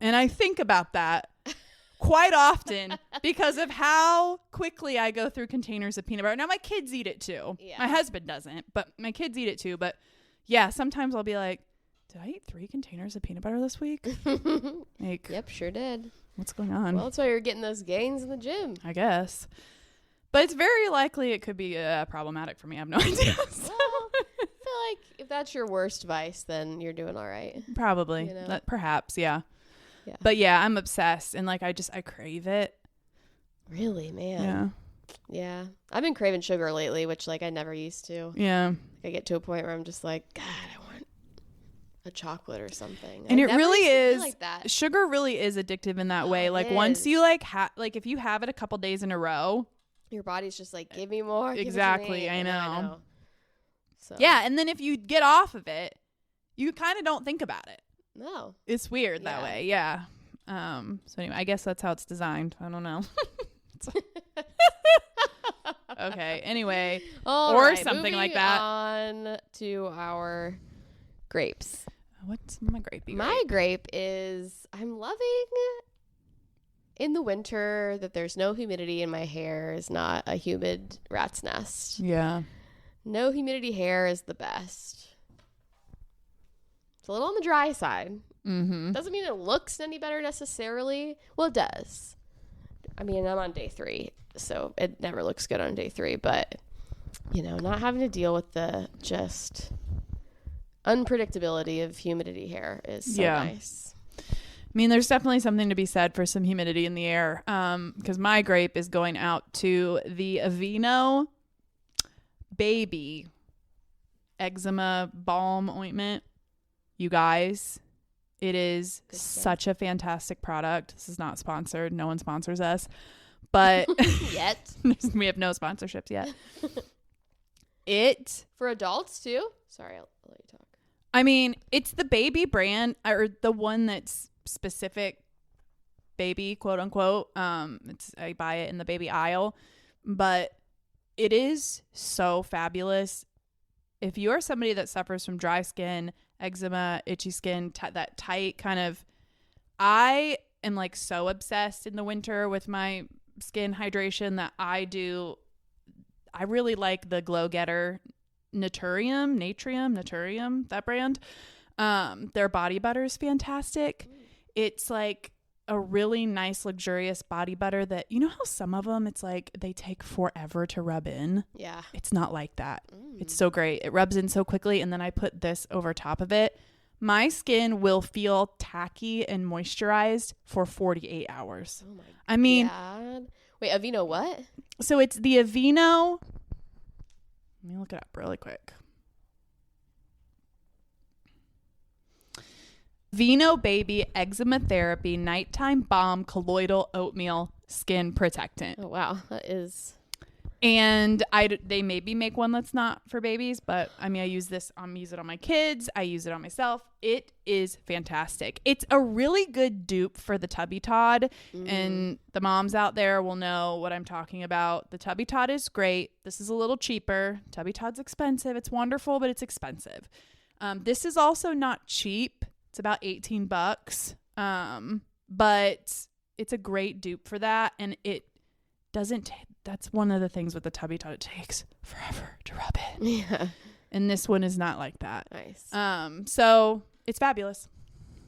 And I think about that quite often because of how quickly I go through containers of peanut butter. Now my kids eat it too. Yeah. My husband doesn't, but my kids eat it too. But yeah, sometimes I'll be like, did I eat 3 containers of peanut butter this week? Like, yep, sure did. What's going on? Well, that's why you're getting those gains in the gym, I guess. But it's very likely it could be problematic for me. I have no idea. So. Well, I feel like if that's your worst vice, then you're doing all right. Probably. You know? Perhaps, yeah. Yeah. But yeah, I'm obsessed, and like I crave it. Really, man. Yeah. I've been craving sugar lately, which like I never used to. Yeah. Like, I get to a point where I'm just like, God, I want a chocolate or something. And it really is like that. Sugar really is addictive in that way. Like once you like like if you have it a couple days in a row, your body's just like, give me more. Exactly. Give it to me. I know. So. Yeah, and then if you get off of it, you kind of don't think about it. No. It's weird that way. Yeah. So anyway, I guess that's how it's designed. I don't know. Okay. Anyway, or something like that. On to our grapes. What's my grape? My grape is I'm loving in the winter that there's no humidity and my hair is not a humid rat's nest. Yeah. No humidity hair is the best. It's a little on the dry side. Mm-hmm. Doesn't mean it looks any better necessarily. Well, it does. I mean, I'm on day 3, so it never looks good on day 3. But, you know, not having to deal with the just unpredictability of humidity hair is so nice. I mean, there's definitely something to be said for some humidity in the air. Because my grape is going out to the Aveeno Baby Eczema Balm Ointment. You guys, it is such a fantastic product. This is not sponsored. No one sponsors us. But yet. We have no sponsorships yet. It. For adults too? Sorry, I'll let you talk. I mean, it's the baby brand, or the one that's specific baby, quote unquote. I buy it in the baby aisle. But it is so fabulous. If you are somebody that suffers from dry skin, eczema, itchy skin, that tight kind of, I am like so obsessed in the winter with my skin hydration that I really like the Glow Getter Naturium, that brand. Their body butter is fantastic. It's like a really nice, luxurious body butter that, you know how some of them, it's like they take forever to rub in? Yeah. It's not like that. It's so great. It rubs in so quickly, and then I put this over top of it. My skin will feel tacky and moisturized for 48 hours. Oh my I mean, God. Wait, Aveeno what? So it's the Aveeno. Let me look it up really quick. Aveeno Baby Eczema Therapy Nighttime Balm Colloidal Oatmeal Skin Protectant. Oh, wow. That is... And they maybe make one that's not for babies, but I mean, I use it on my kids. I use it on myself. It is fantastic. It's a really good dupe for the Tubby Todd, and the moms out there will know what I'm talking about. The Tubby Todd is great. This is a little cheaper. Tubby Todd's expensive. It's wonderful, but it's expensive. This is also not cheap. It's about $18. But it's a great dupe for that, and it doesn't that's one of the things with the Tubby Todd. It takes forever to rub it. Yeah. And this one is not like that. Nice. So it's fabulous.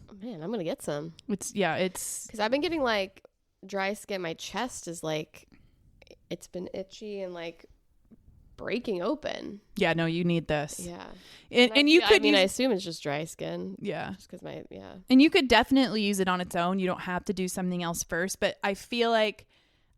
Oh, man, I'm going to get some. It's because I've been getting like dry skin. My chest is like, it's been itchy and like breaking open. Yeah, no, you need this. Yeah. And you could I assume it's just dry skin. Yeah. Just because And you could definitely use it on its own. You don't have to do something else first. But I feel like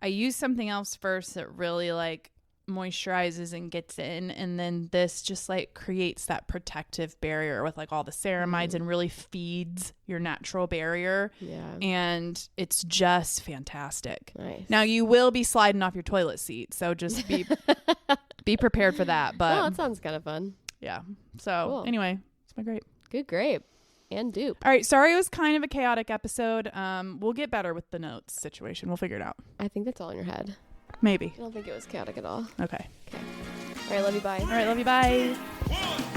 I use something else first that really like moisturizes and gets in, and then this just like creates that protective barrier with like all the ceramides and really feeds your natural barrier. Yeah. And it's just fantastic. Nice. Now you will be sliding off your toilet seat, so just be prepared for that. But oh, that sounds kind of fun. yeah. So anyway, it's my grape. Good grape. And dupe. All right. Sorry, it was kind of a chaotic episode. We'll get better with the notes situation. We'll figure it out. I think that's all in your head. Maybe. I don't think it was chaotic at all. Okay. All right, love you. Bye. All right. Love you. Bye. 1,